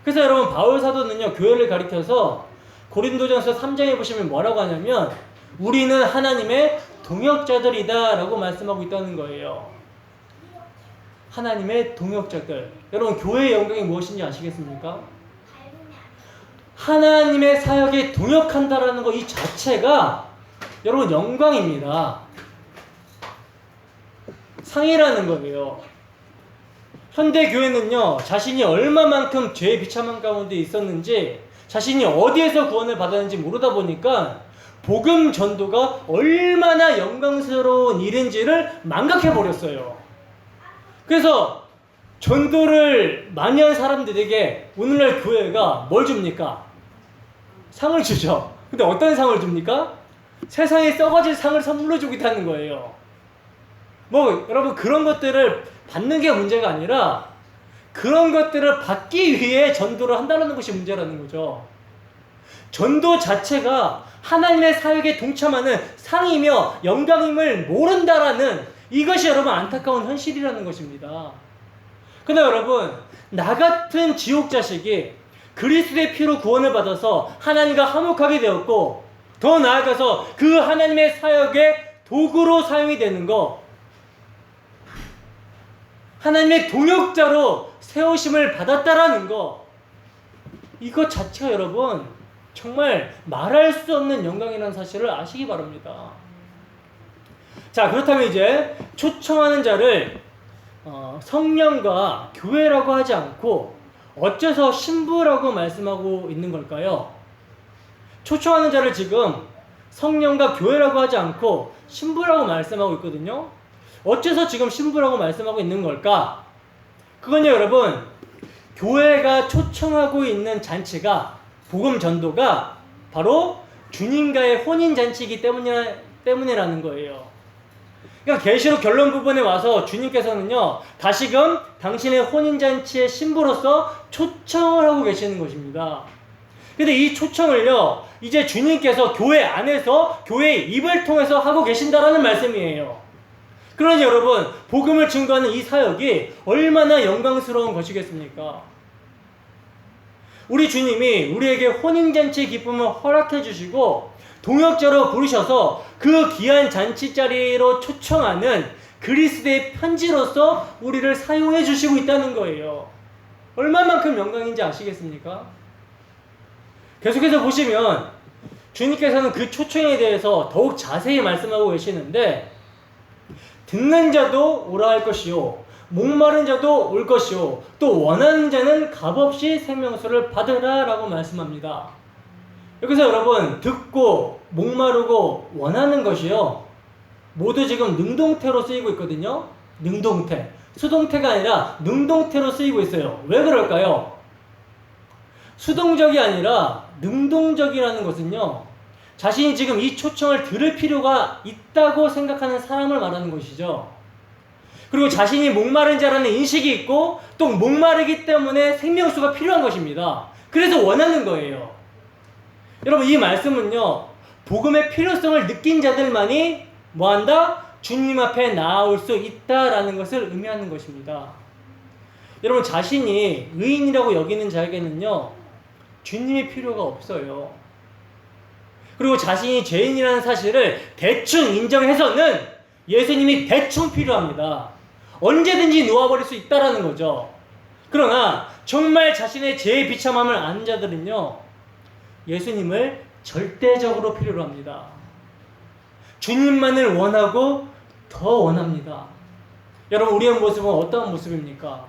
그래서 여러분, 바울 사도는요 교회를 가리켜서 고린도전서 3장에 보시면 뭐라고 하냐면 우리는 하나님의 동역자들이다 라고 말씀하고 있다는 거예요. 하나님의 동역자들. 여러분, 교회의 영광이 무엇인지 아시겠습니까? 하나님의 사역에 동역한다라는 것 이 자체가 여러분 영광입니다. 상이라는 거예요. 현대 교회는요, 자신이 얼마만큼 죄의 비참한 가운데 있었는지, 자신이 어디에서 구원을 받았는지 모르다 보니까 복음 전도가 얼마나 영광스러운 일인지를 망각해 버렸어요. 그래서 전도를 많이 한 사람들에게 오늘날 교회가 뭘 줍니까? 상을 주죠. 근데 어떤 상을 줍니까? 세상에 썩어질 상을 선물로 주기도 하는 거예요. 여러분, 그런 것들을 받는 게 문제가 아니라 그런 것들을 받기 위해 전도를 한다는 것이 문제라는 거죠. 전도 자체가 하나님의 사역에 동참하는 상이며 영광임을 모른다라는 이것이 여러분 안타까운 현실이라는 것입니다. 그러나 여러분, 나 같은 지옥 자식이 그리스도의 피로 구원을 받아서 하나님과 화목하게 되었고, 더 나아가서 그 하나님의 사역의 도구로 사용이 되는 것, 하나님의 동역자로 세우심을 받았다라는 것, 이것 자체가 여러분 정말 말할 수 없는 영광이라는 사실을 아시기 바랍니다. 자, 그렇다면 이제 초청하는 자를 성령과 교회라고 하지 않고 어째서 신부라고 말씀하고 있는 걸까요? 초청하는 자를 지금 성령과 교회라고 하지 않고 신부라고 말씀하고 있거든요. 어째서 지금 신부라고 말씀하고 있는 걸까? 그건요, 여러분, 교회가 초청하고 있는 잔치가, 복음 전도가 바로 주님과의 혼인 잔치이기 때문이라는 거예요. 그러니까 계시록 결론 부분에 와서 주님께서는요, 다시금 당신의 혼인 잔치의 신부로서 초청을 하고 계시는 것입니다. 근데 이 초청을요, 이제 주님께서 교회 안에서 교회의 입을 통해서 하고 계신다라는 말씀이에요. 그러니 여러분, 복음을 증거하는 이 사역이 얼마나 영광스러운 것이겠습니까? 우리 주님이 우리에게 혼인잔치의 기쁨을 허락해 주시고 동역자로 부르셔서 그 귀한 잔치 자리로 초청하는 그리스도의 편지로서 우리를 사용해 주시고 있다는 거예요. 얼마만큼 영광인지 아시겠습니까? 계속해서 보시면 주님께서는 그 초청에 대해서 더욱 자세히 말씀하고 계시는데, 듣는 자도 오라 할 것이요, 목마른 자도 올 것이요, 또 원하는 자는 값없이 생명수를 받으라 라고 말씀합니다. 여기서 여러분, 듣고 목마르고 원하는 것이요, 모두 지금 능동태로 쓰이고 있거든요. 능동태. 수동태가 아니라 능동태로 쓰이고 있어요. 왜 그럴까요? 수동적이 아니라 능동적이라는 것은요, 자신이 지금 이 초청을 들을 필요가 있다고 생각하는 사람을 말하는 것이죠. 그리고 자신이 목마른 자라는 인식이 있고 또 목마르기 때문에 생명수가 필요한 것입니다. 그래서 원하는 거예요. 여러분, 이 말씀은요, 복음의 필요성을 느낀 자들만이 뭐한다? 주님 앞에 나아올 수 있다라는 것을 의미하는 것입니다. 여러분, 자신이 의인이라고 여기는 자에게는요, 주님이 필요가 없어요. 그리고 자신이 죄인이라는 사실을 대충 인정해서는 예수님이 대충 필요합니다. 언제든지 놓아버릴 수 있다라는 거죠. 그러나 정말 자신의 죄의 비참함을 아는 자들은요, 예수님을 절대적으로 필요로 합니다. 주님만을 원하고 더 원합니다. 여러분, 우리의 모습은 어떤 모습입니까?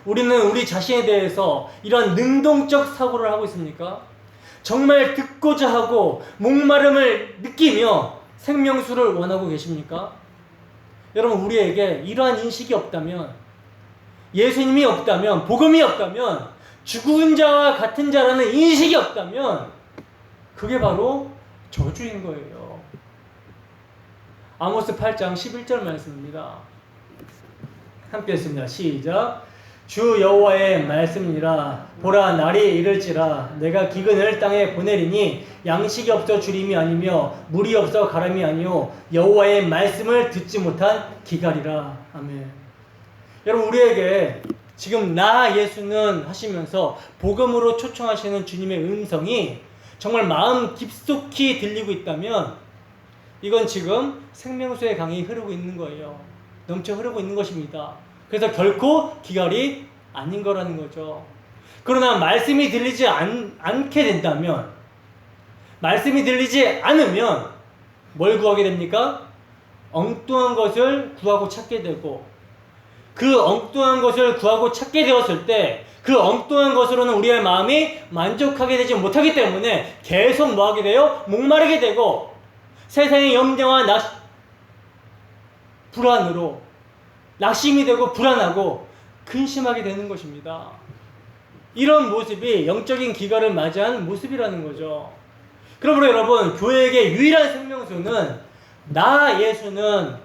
우리는 우리 자신에 대해서 이런 능동적 사고를 하고 있습니까? 정말 듣고자 하고 목마름을 느끼며 생명수를 원하고 계십니까? 여러분, 우리에게 이러한 인식이 없다면, 예수님이 없다면, 복음이 없다면, 죽은 자와 같은 자라는 인식이 없다면 그게 바로 저주인 거예요. 아모스 8장 11절 말씀입니다. 함께 했습니다. 시작. 주 여호와의 말씀이니라. 보라, 날이 이를지라 내가 기근을 땅에 보내리니 양식이 없어 주림이 아니며 물이 없어 가람이 아니요 여호와의 말씀을 듣지 못한 기갈이라. 아멘. 여러분, 우리에게 지금 나 예수는 하시면서 복음으로 초청하시는 주님의 음성이 정말 마음 깊숙이 들리고 있다면 이건 지금 생명수의 강이 흐르고 있는 거예요. 넘쳐 흐르고 있는 것입니다. 그래서 결코 기갈이 아닌 거라는 거죠. 그러나 말씀이 들리지 않게 된다면, 말씀이 들리지 않으면 뭘 구하게 됩니까? 엉뚱한 것을 구하고 찾게 되고, 그 엉뚱한 것을 구하고 찾게 되었을 때 그 엉뚱한 것으로는 우리의 마음이 만족하게 되지 못하기 때문에 계속 뭐하게 돼요? 목마르게 되고 세상의 염려와 불안으로 낙심이 되고 불안하고 근심하게 되는 것입니다. 이런 모습이 영적인 기갈을 맞이한 모습이라는 거죠. 그러므로 여러분, 교회에게 유일한 생명수는 나 예수는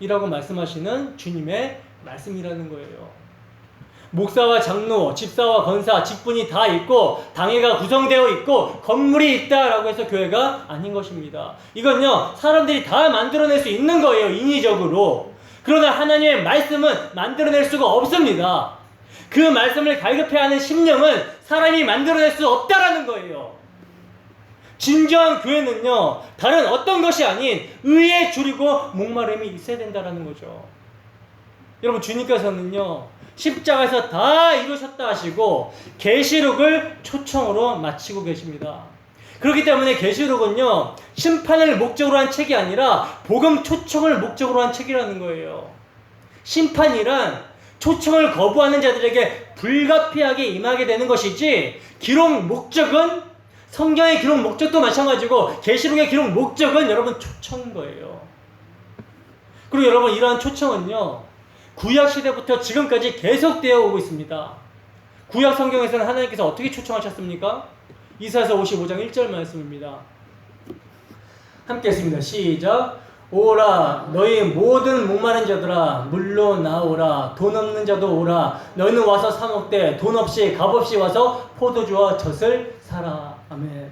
이라고 말씀하시는 주님의 말씀이라는 거예요. 목사와 장로, 집사와 권사, 직분이 다 있고 당회가 구성되어 있고 건물이 있다라고 해서 교회가 아닌 것입니다. 이건요, 사람들이 다 만들어낼 수 있는 거예요, 인위적으로. 그러나 하나님의 말씀은 만들어낼 수가 없습니다. 그 말씀을 갈급해야 하는 심령은 사람이 만들어낼 수 없다라는 거예요. 진정한 교회는요, 다른 어떤 것이 아닌 의에 줄이고 목마름이 있어야 된다라는 거죠. 여러분, 주님께서는요, 십자가에서 다 이루셨다 하시고 계시록을 초청으로 마치고 계십니다. 그렇기 때문에 계시록은요, 심판을 목적으로 한 책이 아니라 복음 초청을 목적으로 한 책이라는 거예요. 심판이란 초청을 거부하는 자들에게 불가피하게 임하게 되는 것이지, 기록 목적은, 성경의 기록 목적도 마찬가지고 계시록의 기록 목적은 여러분 초청인 거예요. 그리고 여러분, 이러한 초청은요, 구약 시대부터 지금까지 계속되어 오고 있습니다. 구약 성경에서는 하나님께서 어떻게 초청하셨습니까? 이사야서 55장 1절 말씀입니다. 함께 했습니다. 시작. 오라, 너희 모든 목마른 자들아, 물로 나오라. 돈 없는 자도 오라. 너희는 와서 사 먹되 돈 없이 값 없이 와서 포도주와 젖을 사라. 아멘.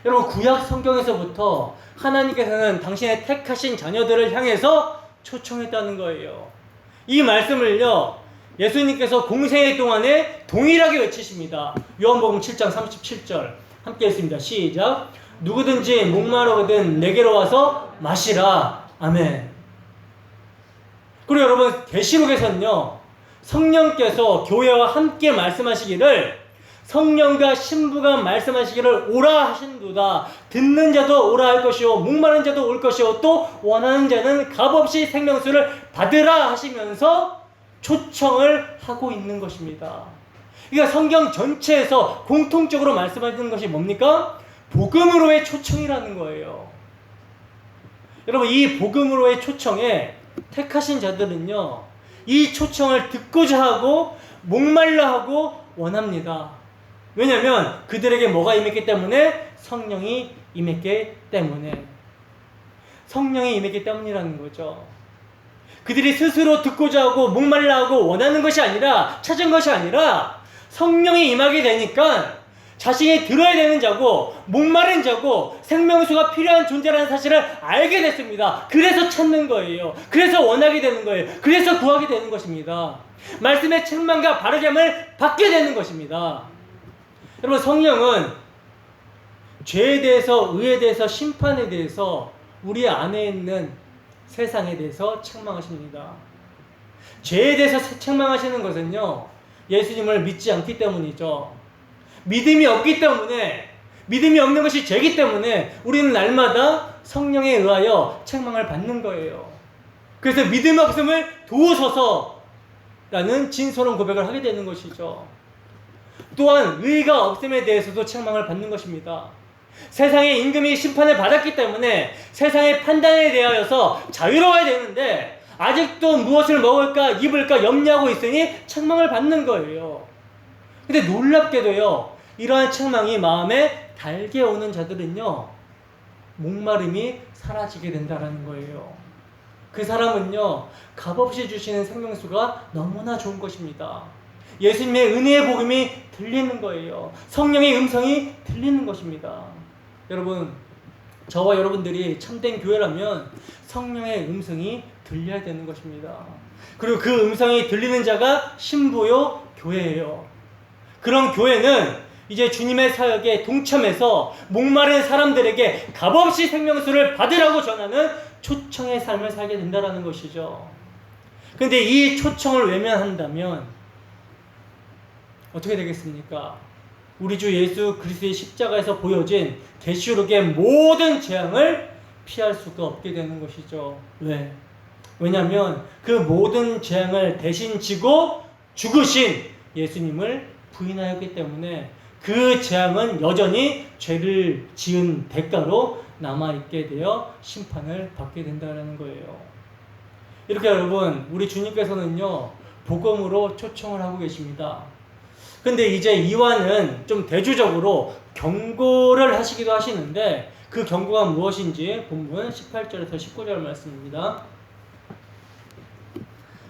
여러분, 구약 성경에서부터 하나님께서는 당신의 택하신 자녀들을 향해서 초청했다는 거예요. 이 말씀을요, 예수님께서 공생애 동안에 동일하게 외치십니다. 요한복음 7장 37절 함께 했습니다. 시작. 누구든지 목마르거든 내게로 와서 마시라. 아멘. 그리고 여러분, 계시록에서는요, 성령께서 교회와 함께 말씀하시기를, 성령과 신부가 말씀하시기를 오라 하신도다. 듣는 자도 오라 할 것이요, 목마른 자도 올 것이요, 또 원하는 자는 값없이 생명수를 받으라 하시면서 초청을 하고 있는 것입니다. 그러니까 성경 전체에서 공통적으로 말씀하시는 것이 뭡니까? 복음으로의 초청이라는 거예요. 여러분, 이 복음으로의 초청에 택하신 자들은요, 이 초청을 듣고자 하고 목말라 하고 원합니다. 왜냐하면 그들에게 뭐가 임했기 때문에? 성령이 임했기 때문에. 성령이 임했기 때문이라는 거죠. 그들이 스스로 듣고자 하고 목말라 하고 원하는 것이 아니라, 찾은 것이 아니라 성령이 임하게 되니까 자신이 들어야 되는 자고 목마른 자고 생명수가 필요한 존재라는 사실을 알게 됐습니다. 그래서 찾는 거예요. 그래서 원하게 되는 거예요. 그래서 구하게 되는 것입니다. 말씀의 책망과 바르게함을 받게 되는 것입니다. 여러분, 성령은 죄에 대해서, 의에 대해서, 심판에 대해서, 우리 안에 있는 세상에 대해서 책망하십니다. 죄에 대해서 책망하시는 것은요, 예수님을 믿지 않기 때문이죠. 믿음이 없기 때문에, 믿음이 없는 것이 죄이기 때문에 우리는 날마다 성령에 의하여 책망을 받는 거예요. 그래서 믿음 없음을 도우소서 라는 진솔한 고백을 하게 되는 것이죠. 또한 의가 없음에 대해서도 책망을 받는 것입니다. 세상의 임금이 심판을 받았기 때문에 세상의 판단에 대하여서 자유로워야 되는데 아직도 무엇을 먹을까 입을까 염려하고 있으니 책망을 받는 거예요. 근데 놀랍게도요, 이러한 책망이 마음에 달게 오는 자들은요, 목마름이 사라지게 된다는 거예요. 그 사람은요, 값없이 주시는 생명수가 너무나 좋은 것입니다. 예수님의 은혜의 복음이 들리는 거예요. 성령의 음성이 들리는 것입니다. 여러분, 저와 여러분들이 참된 교회라면 성령의 음성이 들려야 되는 것입니다. 그리고 그 음성이 들리는 자가 신부요, 교회예요. 그런 교회는 이제 주님의 사역에 동참해서 목마른 사람들에게 값없이 생명수를 받으라고 전하는 초청의 삶을 살게 된다는 것이죠. 그런데 이 초청을 외면한다면 어떻게 되겠습니까? 우리 주 예수 그리스도의 십자가에서 보여진 계시록의 모든 재앙을 피할 수가 없게 되는 것이죠. 왜? 왜냐하면 그 모든 재앙을 대신 지고 죽으신 예수님을 부인하였기 때문에 그 재앙은 여전히 죄를 지은 대가로 남아있게 되어 심판을 받게 된다는 거예요. 이렇게 여러분, 우리 주님께서는요, 복음으로 초청을 하고 계십니다. 근데 이제 이와는 좀 대조적으로 경고를 하시기도 하시는데 그 경고가 무엇인지 본문 18절에서 19절 말씀입니다.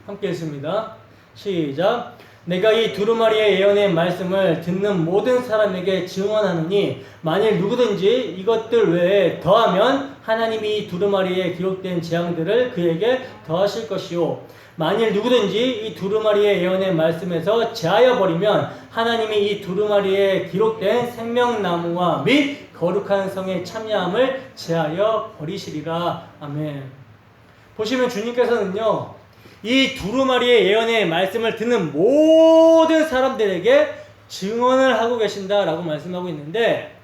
함께 읽습니다. 시작. 내가 이 두루마리의 예언의 말씀을 듣는 모든 사람에게 증언하느니 만일 누구든지 이것들 외에 더하면 하나님이 이 두루마리에 기록된 재앙들을 그에게 더하실 것이요 만일 누구든지 이 두루마리의 예언의 말씀에서 제하여 버리면 하나님이 이 두루마리에 기록된 생명나무와 및 거룩한 성의 참여함을 제하여 버리시리라. 아멘. 보시면 주님께서는요, 이 두루마리의 예언의 말씀을 듣는 모든 사람들에게 증언을 하고 계신다라고 말씀하고 있는데,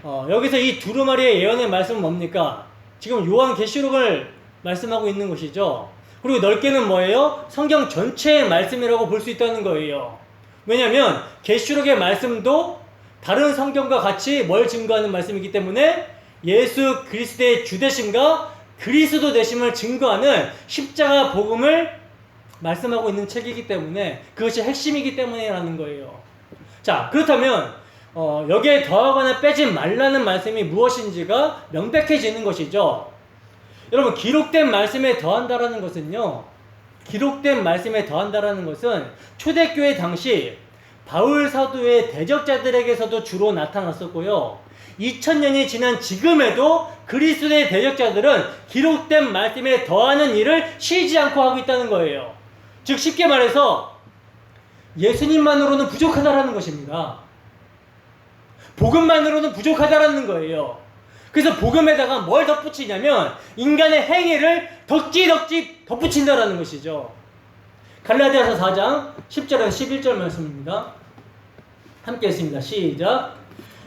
여기서 이 두루마리의 예언의 말씀은 뭡니까? 지금 요한계시록을 말씀하고 있는 것이죠. 그리고 넓게는 뭐예요? 성경 전체의 말씀이라고 볼 수 있다는 거예요. 왜냐하면 계시록의 말씀도 다른 성경과 같이 뭘 증거하는 말씀이기 때문에 예수 그리스도의 주되심과 그리스도 되심을 증거하는 십자가 복음을 말씀하고 있는 책이기 때문에 그것이 핵심이기 때문이라는 거예요. 자, 그렇다면 여기에 더하거나 빼지 말라는 말씀이 무엇인지가 명백해지는 것이죠. 여러분, 기록된 말씀에 더한다라는 것은요, 기록된 말씀에 더한다라는 것은 초대교회 당시 바울 사도의 대적자들에게서도 주로 나타났었고요. 2000년이 지난 지금에도 그리스도의 대적자들은 기록된 말씀에 더하는 일을 쉬지 않고 하고 있다는 거예요. 즉 쉽게 말해서 예수님만으로는 부족하다라는 것입니다. 복음만으로는 부족하다라는 거예요. 그래서 복음에다가 뭘 덧붙이냐면 인간의 행위를 덕지 덧붙인다라는 것이죠. 갈라디아서 4장 10절에서 11절 말씀입니다. 함께 했습니다. 시작.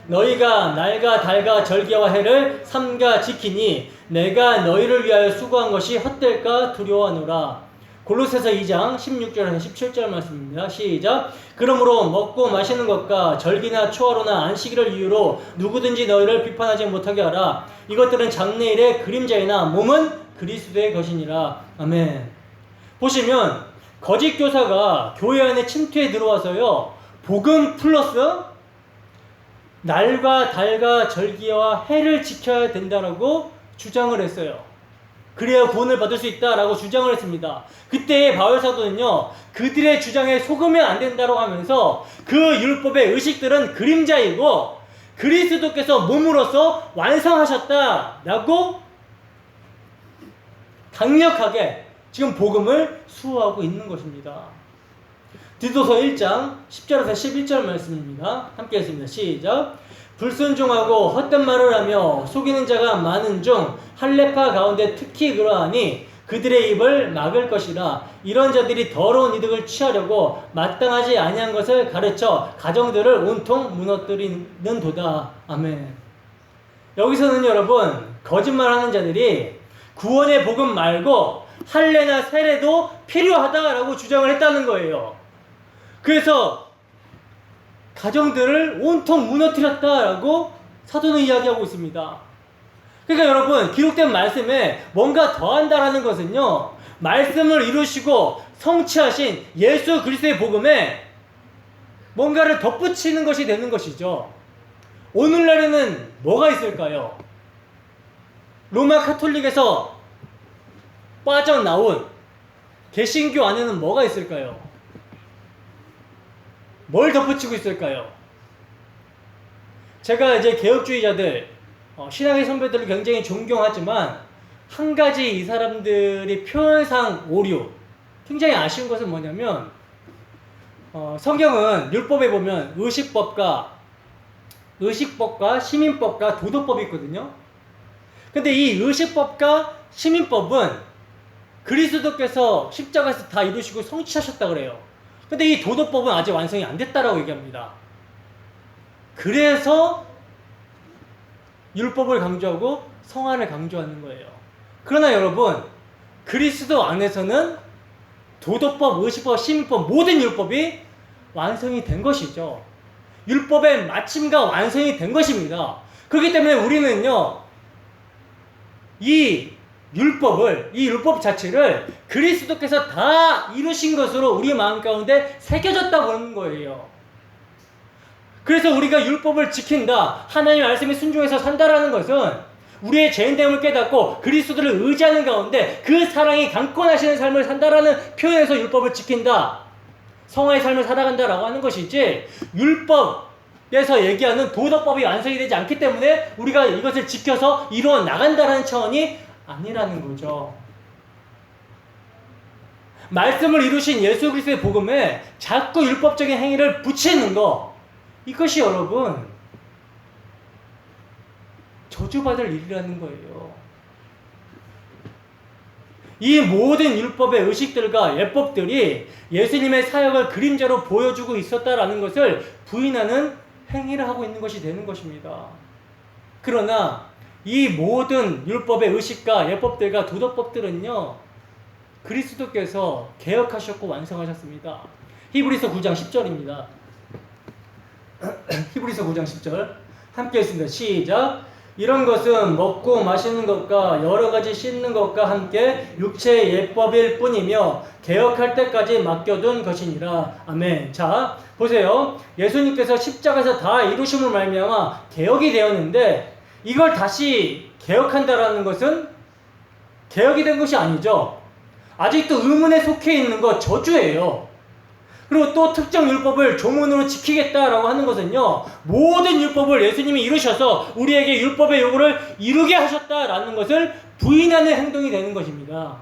너희가 날과 달과 절기와 해를 삼가 지키니 내가 너희를 위하여 수고한 것이 헛될까 두려워하노라. 골로새서 2장 16절에서 17절 말씀입니다. 시작. 그러므로 먹고 마시는 것과 절기나 초하루나 안식일을 이유로 누구든지 너희를 비판하지 못하게 하라. 이것들은 장래일의 그림자이나 몸은 그리스도의 것이니라. 아멘. 보시면 거짓 교사가 교회 안에 침투해 들어와서요, 복음 플러스 날과 달과 절기와 해를 지켜야 된다라고 주장을 했어요. 그래야 구원을 받을 수 있다라고 주장을 했습니다. 그때 바울 사도는요, 그들의 주장에 속으면 안 된다고 하면서 그 율법의 의식들은 그림자이고 그리스도께서 몸으로서 완성하셨다라고 강력하게 지금 복음을 수호하고 있는 것입니다. 디도서 1장 10절에서 11절 말씀입니다. 함께 했습니다. 시작. 불순종하고 헛된 말을 하며 속이는 자가 많은 중 할례파 가운데 특히 그러하니 그들의 입을 막을 것이라. 이런 자들이 더러운 이득을 취하려고 마땅하지 아니한 것을 가르쳐 가정들을 온통 무너뜨리는 도다. 아멘. 여기서는 여러분, 거짓말하는 자들이 구원의 복음 말고 할례나 세례도 필요하다라고 주장을 했다는 거예요. 그래서 가정들을 온통 무너뜨렸다라고 사도는 이야기하고 있습니다. 그러니까 여러분, 기록된 말씀에 뭔가 더한다라는 것은요, 말씀을 이루시고 성취하신 예수 그리스도의 복음에 뭔가를 덧붙이는 것이 되는 것이죠. 오늘날에는 뭐가 있을까요? 로마 카톨릭에서 빠져나온 개신교 안에는 뭐가 있을까요? 뭘 덧붙이고 있을까요? 제가 이제 개혁주의자들, 신앙의 선배들을 굉장히 존경하지만 한 가지 이 사람들이 표현상 오류, 굉장히 아쉬운 것은 뭐냐면 성경은 율법에 보면 의식법과 의식법과 시민법과 도덕법이 있거든요. 근데 이 의식법과 시민법은 그리스도께서 십자가에서 다 이루시고 성취하셨다 그래요. 근데 이 도덕법은 아직 완성이 안 됐다라고 얘기합니다. 그래서 율법을 강조하고 성안을 강조하는 거예요. 그러나 여러분, 그리스도 안에서는 도덕법, 의식법, 시민법 모든 율법이 완성이 된 것이죠. 율법의 마침과 완성이 된 것입니다. 그렇기 때문에 우리는요, 이 율법 자체를 그리스도께서 다 이루신 것으로 우리 마음 가운데 새겨졌다 보는 거예요. 그래서 우리가 율법을 지킨다, 하나님의 말씀에 순종해서 산다라는 것은 우리의 죄인됨을 깨닫고 그리스도를 의지하는 가운데 그 사랑이 강권하시는 삶을 산다라는 표현에서 율법을 지킨다, 성화의 삶을 살아간다라고 하는 것이지, 율법에서 얘기하는 도덕법이 완성이 되지 않기 때문에 우리가 이것을 지켜서 이루어 나간다라는 차원이 아니라는 거죠. 말씀을 이루신 예수 그리스도의 복음에 자꾸 율법적인 행위를 붙이는 거, 이것이 여러분 저주받을 일이라는 거예요. 이 모든 율법의 의식들과 예법들이 예수님의 사역을 그림자로 보여주고 있었다라는 것을 부인하는 행위를 하고 있는 것이 되는 것입니다. 그러나 이 모든 율법의 의식과 예법들과 도덕법들은요, 그리스도께서 개혁하셨고 완성하셨습니다. 히브리서 9장 10절입니다. 히브리서 9장 10절 함께 읽습니다. 시작. 이런 것은 먹고 마시는 것과 여러 가지 씻는 것과 함께 육체의 예법일 뿐이며 개혁할 때까지 맡겨둔 것이니라. 아멘. 자, 보세요. 예수님께서 십자가에서 다 이루심을 말미암아 개혁이 되었는데, 이걸 다시 개혁한다라는 것은 개혁이 된 것이 아니죠. 아직도 의문에 속해 있는 것, 저주예요. 그리고 또 특정 율법을 조문으로 지키겠다라고 하는 것은요, 모든 율법을 예수님이 이루셔서 우리에게 율법의 요구를 이루게 하셨다라는 것을 부인하는 행동이 되는 것입니다.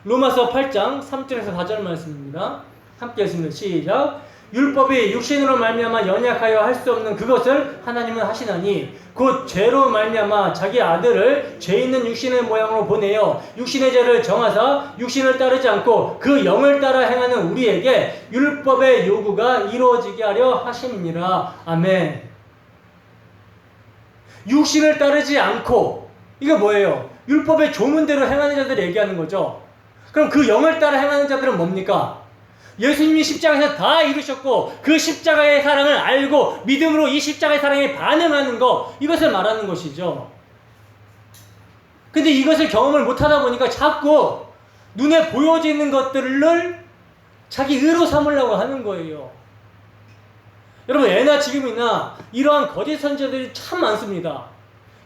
로마서 8장 3절에서 4절 말씀입니다. 함께 읽습니다. 시작. 율법이 육신으로 말미암아 연약하여 할 수 없는 그것을 하나님은 하시나니 곧 죄로 말미암아 자기 아들을 죄 있는 육신의 모양으로 보내어 육신의 죄를 정하사 육신을 따르지 않고 그 영을 따라 행하는 우리에게 율법의 요구가 이루어지게 하려 하심이니라. 아멘. 육신을 따르지 않고, 이거 뭐예요? 율법의 조문대로 행하는 자들을 얘기하는 거죠. 그럼 그 영을 따라 행하는 자들은 뭡니까? 예수님이 십자가에서 다 이루셨고 그 십자가의 사랑을 알고 믿음으로 이 십자가의 사랑에 반응하는 것, 이것을 말하는 것이죠. 근데 이것을 경험을 못하다 보니까 자꾸 눈에 보여지는 것들을 자기 의로 삼으려고 하는 거예요. 여러분, 예나 지금이나 이러한 거짓 선지자들이 참 많습니다.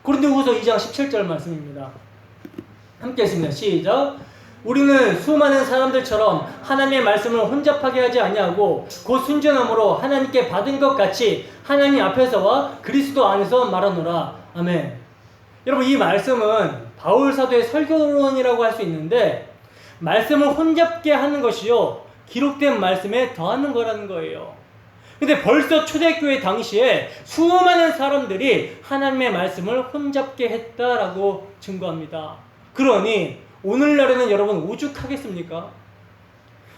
고린도후서 2장 17절 말씀입니다. 함께 했습니다. 시작. 우리는 수많은 사람들처럼 하나님의 말씀을 혼잡하게 하지 아니하고 곧 순전함으로 하나님께 받은 것 같이 하나님 앞에서와 그리스도 안에서 말하노라. 아멘. 여러분, 이 말씀은 바울 사도의 설교론이라고 할 수 있는데, 말씀을 혼잡게 하는 것이요, 기록된 말씀에 더하는 거라는 거예요. 근데 벌써 초대교회 당시에 수많은 사람들이 하나님의 말씀을 혼잡게 했다라고 증거합니다. 그러니 오늘날에는 여러분 오죽하겠습니까?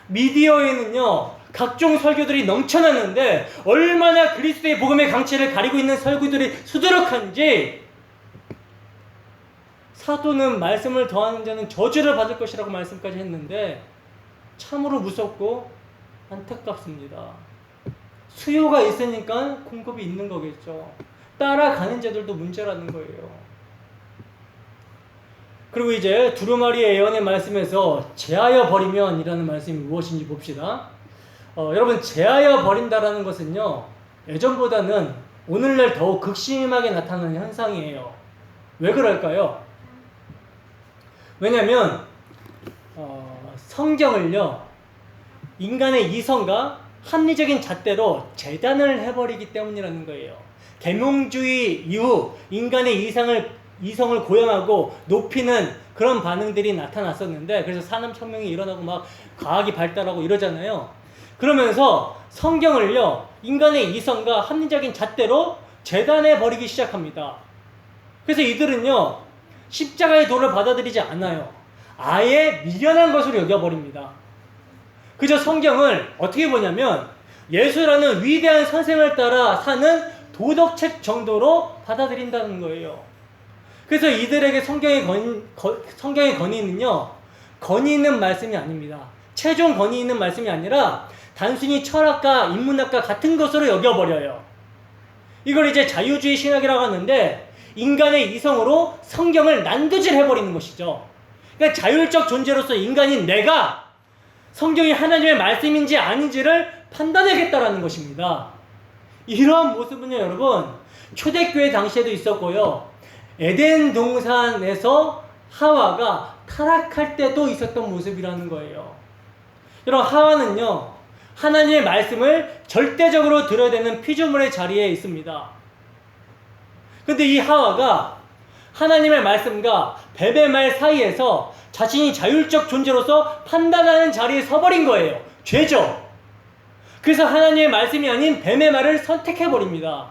미디어에는요, 각종 설교들이 넘쳐나는데 얼마나 그리스도의 복음의 강체를 가리고 있는 설교들이 수두룩한지, 사도는 말씀을 더하는 자는 저주를 받을 것이라고 말씀까지 했는데 참으로 무섭고 안타깝습니다. 수요가 있으니까 공급이 있는 거겠죠. 따라가는 자들도 문제라는 거예요. 그리고 이제 두루마리 예언의 말씀에서 제하여 버리면 이라는 말씀이 무엇인지 봅시다. 여러분, 제하여 버린다라는 것은요, 예전보다는 오늘날 더욱 극심하게 나타나는 현상이에요. 왜 그럴까요? 왜냐하면 성경을요, 인간의 이성과 합리적인 잣대로 재단을 해버리기 때문이라는 거예요. 계몽주의 이후 인간의 이성을 고양하고 높이는 그런 반응들이 나타났었는데, 그래서 산업혁명이 일어나고 막 과학이 발달하고 이러잖아요. 그러면서 성경을요, 인간의 이성과 합리적인 잣대로 재단해 버리기 시작합니다. 그래서 이들은요, 십자가의 도를 받아들이지 않아요. 아예 미련한 것으로 여겨버립니다. 그저 성경을 어떻게 보냐면 예수라는 위대한 선생을 따라 사는 도덕책 정도로 받아들인다는 거예요. 그래서 이들에게 성경의 건의는요, 건의 있는 말씀이 아닙니다. 최종 건의 있는 말씀이 아니라 단순히 철학과 인문학과 같은 것으로 여겨버려요. 이걸 이제 자유주의 신학이라고 하는데 인간의 이성으로 성경을 난도질 해버리는 것이죠. 그러니까 자율적 존재로서 인간인 내가 성경이 하나님의 말씀인지 아닌지를 판단하겠다라는 것입니다. 이러한 모습은요, 여러분, 초대교회 당시에도 있었고요, 에덴 동산에서 하와가 타락할 때도 있었던 모습이라는 거예요. 여러분, 하와는요, 하나님의 말씀을 절대적으로 들어야 되는 피조물의 자리에 있습니다. 근데 이 하와가 하나님의 말씀과 뱀의 말 사이에서 자신이 자율적 존재로서 판단하는 자리에 서버린 거예요. 죄죠. 그래서 하나님의 말씀이 아닌 뱀의 말을 선택해버립니다.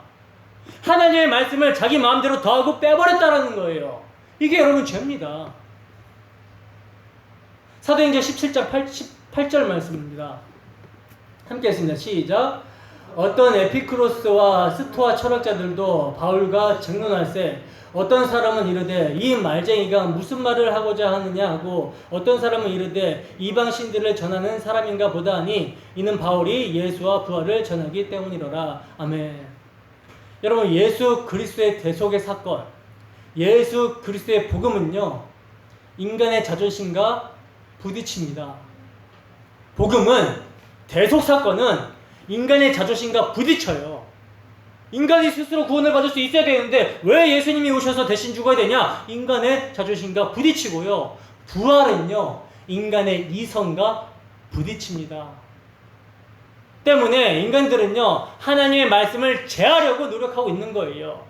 하나님의 말씀을 자기 마음대로 더하고 빼버렸다는 거예요. 이게 여러분 죄입니다. 사도행전 17장 8절 말씀입니다. 함께 했습니다. 시작. 어떤 에피크로스와 스토아 철학자들도 바울과 쟁론할세 어떤 사람은 이르되 이 말쟁이가 무슨 말을 하고자 하느냐 하고 어떤 사람은 이르되 이방 신들을 전하는 사람인가 보다 하니 이는 바울이 예수와 부활을 전하기 때문이로라. 아멘. 여러분, 예수 그리스도의 대속의 사건, 예수 그리스도의 복음은요, 인간의 자존심과 부딪힙니다. 복음은, 대속 사건은 인간의 자존심과 부딪혀요. 인간이 스스로 구원을 받을 수 있어야 되는데 왜 예수님이 오셔서 대신 죽어야 되냐? 인간의 자존심과 부딪히고요. 부활은요, 인간의 이성과 부딪힙니다. 때문에 인간들은요, 하나님의 말씀을 제하려고 노력하고 있는 거예요.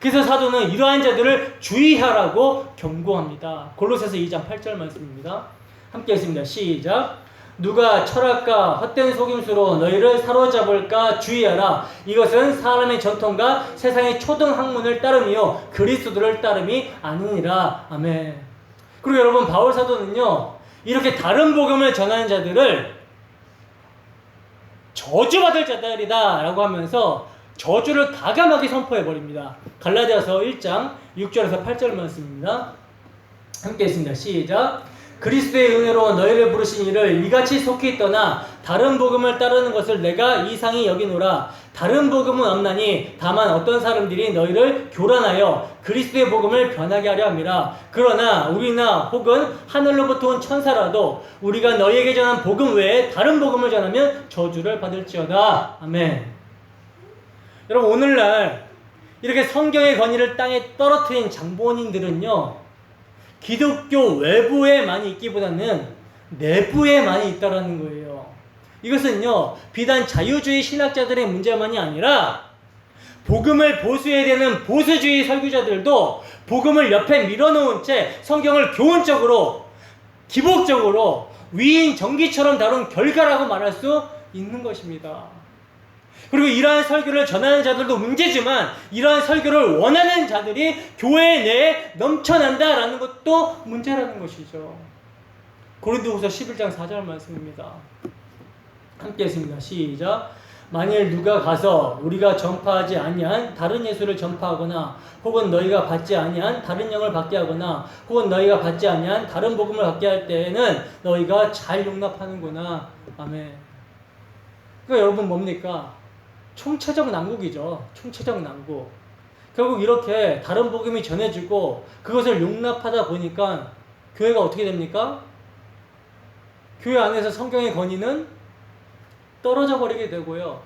그래서 사도는 이러한 자들을 주의하라고 경고합니다. 골로새서 2장 8절 말씀입니다. 함께 했습니다. 시작. 누가 철학과 헛된 속임수로 너희를 사로잡을까 주의하라. 이것은 사람의 전통과 세상의 초등 학문을 따름이요 그리스도를 따름이 아니니라. 아멘. 그리고 여러분, 바울 사도는요, 이렇게 다른 복음을 전하는 자들을 저주받을 자들이다 라고 하면서 저주를 가감하게 선포해버립니다. 갈라디아서 1장 6절에서 8절 말씀입니다. 함께 했습니다. 시작. 그리스도의 은혜로 너희를 부르신 이를 이같이 속히 떠나 다른 복음을 따르는 것을 내가 이상히 여기노라. 다른 복음은 없나니 다만 어떤 사람들이 너희를 교란하여 그리스도의 복음을 변하게 하려 함이라. 그러나 우리나 혹은 하늘로부터 온 천사라도 우리가 너희에게 전한 복음 외에 다른 복음을 전하면 저주를 받을지어다. 아멘. 여러분, 오늘날 이렇게 성경의 권위를 땅에 떨어뜨린 장본인들은요, 기독교 외부에 많이 있기보다는 내부에 많이 있다라는 거예요. 이것은요, 비단 자유주의 신학자들의 문제만이 아니라 복음을 보수해야 되는 보수주의 설교자들도 복음을 옆에 밀어놓은 채 성경을 교훈적으로, 기복적으로 위인 정기처럼 다룬 결과라고 말할 수 있는 것입니다. 그리고 이러한 설교를 전하는 자들도 문제지만 이러한 설교를 원하는 자들이 교회 내에 넘쳐난다라는 것도 문제라는 것이죠. 고린도후서 11장 4절 말씀입니다. 함께 했습니다. 시작. 만일 누가 가서 우리가 전파하지 아니한 다른 예수를 전파하거나 혹은 너희가 받지 아니한 다른 영을 받게 하거나 혹은 너희가 받지 아니한 다른 복음을 받게 할 때에는 너희가 잘 용납하는구나. 아멘. 그러니까 여러분, 뭡니까? 총체적 난국이죠. 총체적 난국. 결국 이렇게 다른 복음이 전해지고 그것을 용납하다 보니까 교회가 어떻게 됩니까? 교회 안에서 성경의 권위는 떨어져 버리게 되고요.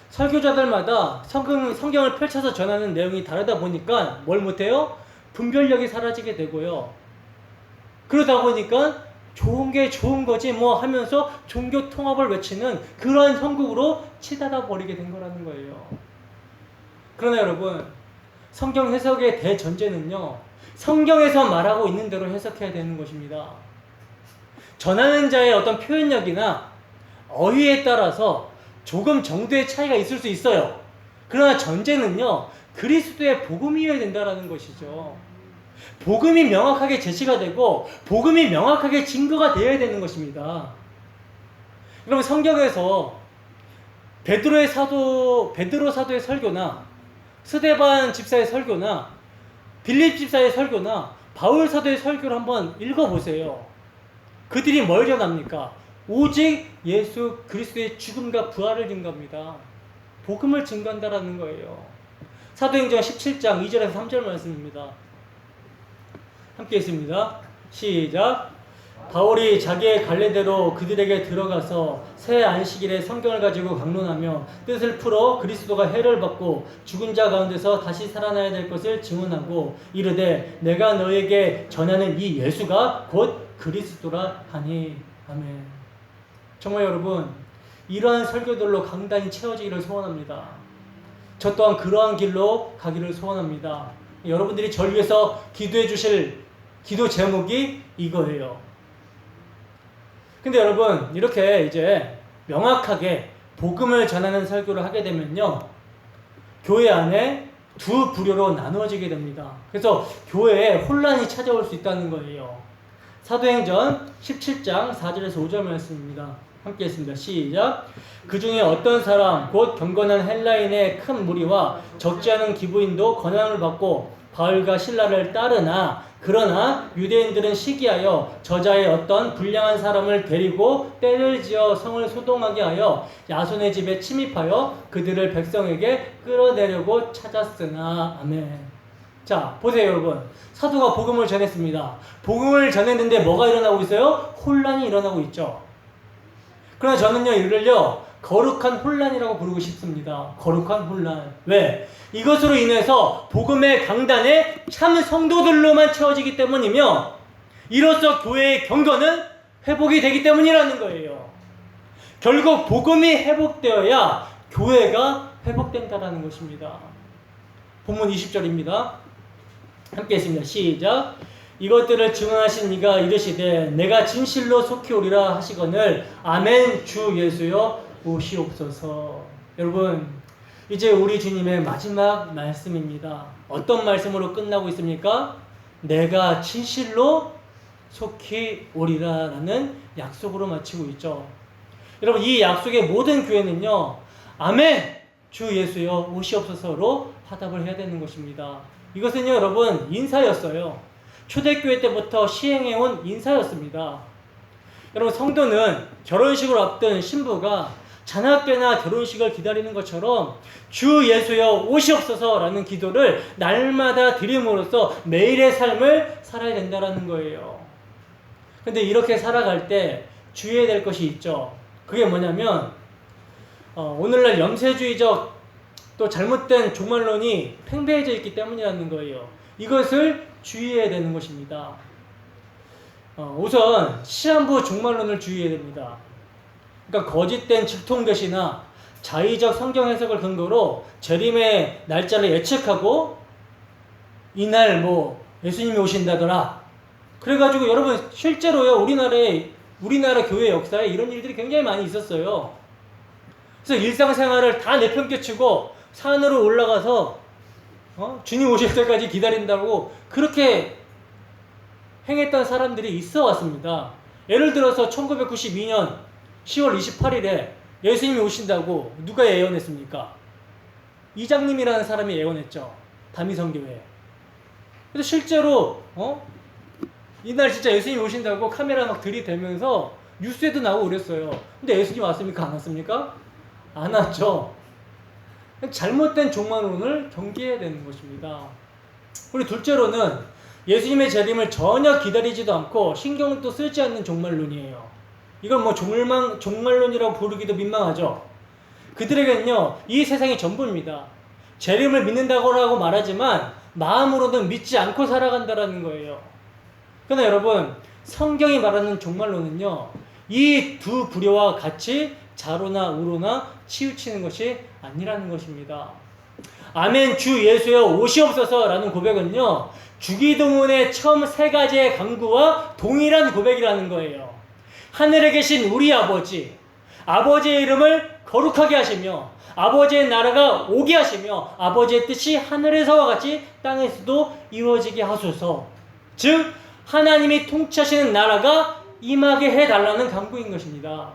설교자들마다 성경을 펼쳐서 전하는 내용이 다르다 보니까 뭘 못해요? 분별력이 사라지게 되고요. 그러다 보니까 좋은 게 좋은 거지 뭐 하면서 종교 통합을 외치는 그러한 형국으로 치닫아 버리게 된 거라는 거예요. 그러나 여러분, 성경 해석의 대전제는요, 성경에서 말하고 있는 대로 해석해야 되는 것입니다. 전하는 자의 어떤 표현력이나 어휘에 따라서 조금 정도의 차이가 있을 수 있어요. 그러나 전제는요, 그리스도의 복음이어야 된다는 것이죠. 복음이 명확하게 제시가 되고 복음이 명확하게 증거가 되어야 되는 것입니다. 그럼 성경에서 베드로 사도의 설교나 스데반 집사의 설교나 빌립 집사의 설교나 바울 사도의 설교를 한번 읽어보세요. 그들이 뭘 전합니까? 오직 예수 그리스도의 죽음과 부활을 증거합니다. 복음을 증거한다라는 거예요. 사도행전 17장 2절에서 3절 말씀입니다. 함께 있습니다. 시작. 바울이 자기의 갈래대로 그들에게 들어가서 새 안식일에 성경을 가지고 강론하며 뜻을 풀어 그리스도가 해를 받고 죽은 자 가운데서 다시 살아나야 될 것을 증언하고 이르되 내가 너에게 전하는 이 예수가 곧 그리스도라 하니. 아멘. 정말 여러분, 이러한 설교들로 강단이 채워지기를 소원합니다. 저 또한 그러한 길로 가기를 소원합니다. 여러분들이 저를 위해서 기도해 주실 기도 제목이 이거예요. 근데 여러분, 이렇게 이제 명확하게 복음을 전하는 설교를 하게 되면요, 교회 안에 두 부류로 나누어지게 됩니다. 그래서 교회에 혼란이 찾아올 수 있다는 거예요. 사도행전 17장 4절에서 5절 말씀입니다. 함께 했습니다. 시작. 그 중에 어떤 사람 곧 경건한 헬라인의 큰 무리와 적지 않은 기부인도 권한을 받고 바울과 실라를 따르나 그러나 유대인들은 시기하여 저자의 어떤 불량한 사람을 데리고 때를 지어 성을 소동하게 하여 야손의 집에 침입하여 그들을 백성에게 끌어내려고 찾았으나. 아멘. 자, 보세요 여러분. 사도가 복음을 전했습니다. 복음을 전했는데 뭐가 일어나고 있어요? 혼란이 일어나고 있죠. 그러나 저는요, 이를요 거룩한 혼란이라고 부르고 싶습니다. 거룩한 혼란. 왜? 이것으로 인해서 복음의 강단에 참 성도들로만 채워지기 때문이며 이로써 교회의 경건은 회복이 되기 때문이라는 거예요. 결국 복음이 회복되어야 교회가 회복된다는 것입니다. 본문 20절입니다. 함께 했습니다. 시작. 이것들을 증언하신 이가 이르시되 내가 진실로 속히 오리라 하시거늘 아멘. 주 예수여 오시옵소서. 여러분, 이제 우리 주님의 마지막 말씀입니다. 어떤 말씀으로 끝나고 있습니까? 내가 진실로 속히 오리라 라는 약속으로 마치고 있죠. 여러분, 이 약속의 모든 교회는요, 아멘 주 예수여 오시옵소서로 화답을 해야 되는 것입니다. 이것은요 여러분, 인사였어요. 초대교회 때부터 시행해온 인사였습니다. 여러분, 성도는 결혼식을 앞둔 신부가 자나깨나 결혼식을 기다리는 것처럼 주 예수여 오시옵소서라는 기도를 날마다 드림으로써 매일의 삶을 살아야 된다는 거예요. 근데 이렇게 살아갈 때 주의해야 될 것이 있죠. 그게 뭐냐면 오늘날 염세주의적 또 잘못된 종말론이 팽배해져 있기 때문이라는 거예요. 이것을 주의해야 되는 것입니다. 우선 시한부 종말론을 주의해야 됩니다. 그러니까 거짓된 직통계시나 자의적 성경 해석을 근거로 재림의 날짜를 예측하고 이날 예수님이 오신다더라. 그래가지고 여러분, 실제로요 우리나라 교회 역사에 이런 일들이 굉장히 많이 있었어요. 그래서 일상생활을 다 내팽개치고 산으로 올라가서 주님 오실 때까지 기다린다고 그렇게 행했던 사람들이 있어 왔습니다. 예를 들어서 1992년 10월 28일에 예수님이 오신다고 누가 예언했습니까? 이장님이라는 사람이 예언했죠. 다미성교회. 그래서 실제로 이날 진짜 예수님이 오신다고 카메라 막 들이대면서 뉴스에도 나오고 그랬어요. 근데 예수님 왔습니까? 안 왔습니까? 안 왔죠. 잘못된 종말론을 경계해야 되는 것입니다. 그리고 둘째로는 예수님의 재림을 전혀 기다리지도 않고 신경도 쓰지 않는 종말론이에요. 이건 종말론이라고 부르기도 민망하죠. 그들에게는요, 이 세상이 전부입니다. 재림을 믿는다고 말하지만 마음으로는 믿지 않고 살아간다는 거예요. 그러나 여러분, 성경이 말하는 종말론은요, 이 두 부류와 같이 좌로나 우로나 치우치는 것이 아니라는 것입니다. 아멘 주 예수여 오시옵소서라는 고백은요, 주기도문의 처음 세 가지의 강구와 동일한 고백이라는 거예요. 하늘에 계신 우리 아버지, 아버지의 이름을 거룩하게 하시며 아버지의 나라가 오게 하시며 아버지의 뜻이 하늘에서와 같이 땅에서도 이루어지게 하소서. 즉 하나님이 통치하시는 나라가 임하게 해달라는 간구인 것입니다.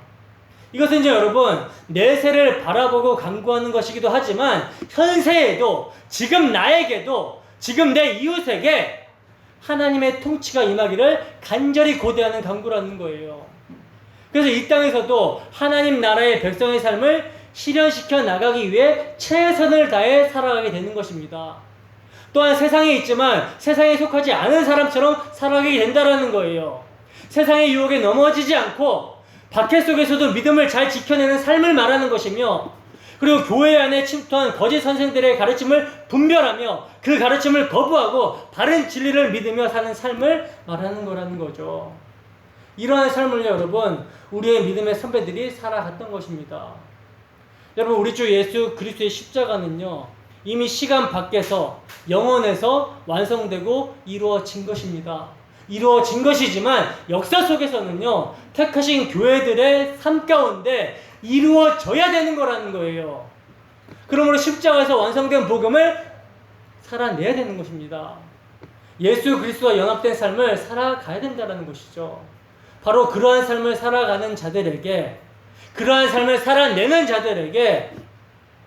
이것은 이제 여러분 내세를 바라보고 간구하는 것이기도 하지만 현세에도 지금 나에게도 지금 내 이웃에게 하나님의 통치가 임하기를 간절히 고대하는 간구라는 거예요. 그래서 이 땅에서도 하나님 나라의 백성의 삶을 실현시켜 나가기 위해 최선을 다해 살아가게 되는 것입니다. 또한 세상에 있지만 세상에 속하지 않은 사람처럼 살아가게 된다는 거예요. 세상의 유혹에 넘어지지 않고 박해 속에서도 믿음을 잘 지켜내는 삶을 말하는 것이며, 그리고 교회 안에 침투한 거짓 선생들의 가르침을 분별하며 그 가르침을 거부하고 바른 진리를 믿으며 사는 삶을 말하는 거라는 거죠. 이러한 삶을 여러분 우리의 믿음의 선배들이 살아갔던 것입니다. 여러분 우리 주 예수 그리스도의 십자가는요 이미 시간 밖에서 영원에서 완성되고 이루어진 것입니다. 이루어진 것이지만 역사 속에서는요 택하신 교회들의 삶 가운데 이루어져야 되는 거라는 거예요. 그러므로 십자가에서 완성된 복음을 살아내야 되는 것입니다. 예수 그리스도와 연합된 삶을 살아가야 된다는 것이죠. 바로 그러한 삶을 살아가는 자들에게, 그러한 삶을 살아내는 자들에게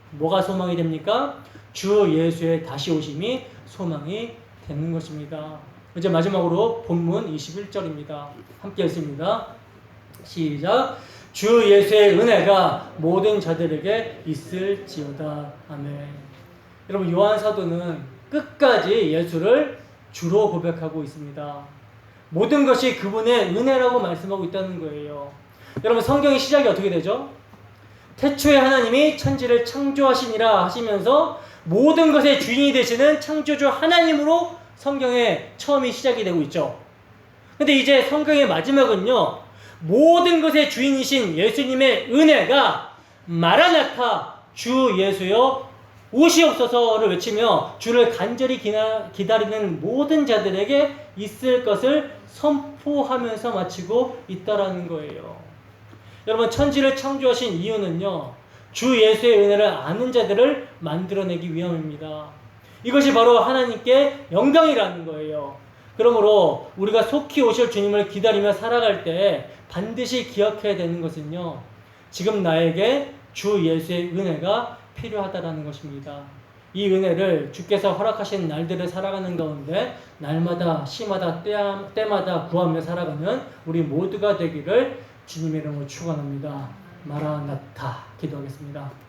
뭐가 소망이 됩니까? 주 예수의 다시 오심이 소망이 되는 것입니다. 이제 마지막으로 본문 21절입니다. 함께 읽습니다. 시작. 주 예수의 은혜가 모든 자들에게 있을지어다. 아멘. 여러분 요한 사도는 끝까지 예수를 주로 고백하고 있습니다. 모든 것이 그분의 은혜라고 말씀하고 있다는 거예요. 여러분 성경의 시작이 어떻게 되죠? 태초에 하나님이 천지를 창조하시니라 하시면서 모든 것의 주인이 되시는 창조주 하나님으로 성경의 처음이 시작이 되고 있죠. 근데 이제 성경의 마지막은요 모든 것의 주인이신 예수님의 은혜가 마라나타 주 예수여 오시옵소서를 외치며 주를 간절히 기다리는 모든 자들에게 있을 것을 선포하면서 마치고 있다라는 거예요. 여러분 천지를 창조하신 이유는요 주 예수의 은혜를 아는 자들을 만들어내기 위함입니다. 이것이 바로 하나님께 영광이라는 거예요. 그러므로 우리가 속히 오실 주님을 기다리며 살아갈 때 반드시 기억해야 되는 것은요 지금 나에게 주 예수의 은혜가 필요하다라는 것입니다. 이 은혜를 주께서 허락하신 날들을 살아가는 가운데 날마다 시마다 때마다 구하며 살아가는 우리 모두가 되기를 주님의 이름으로 축원합니다. 마라나타. 기도하겠습니다.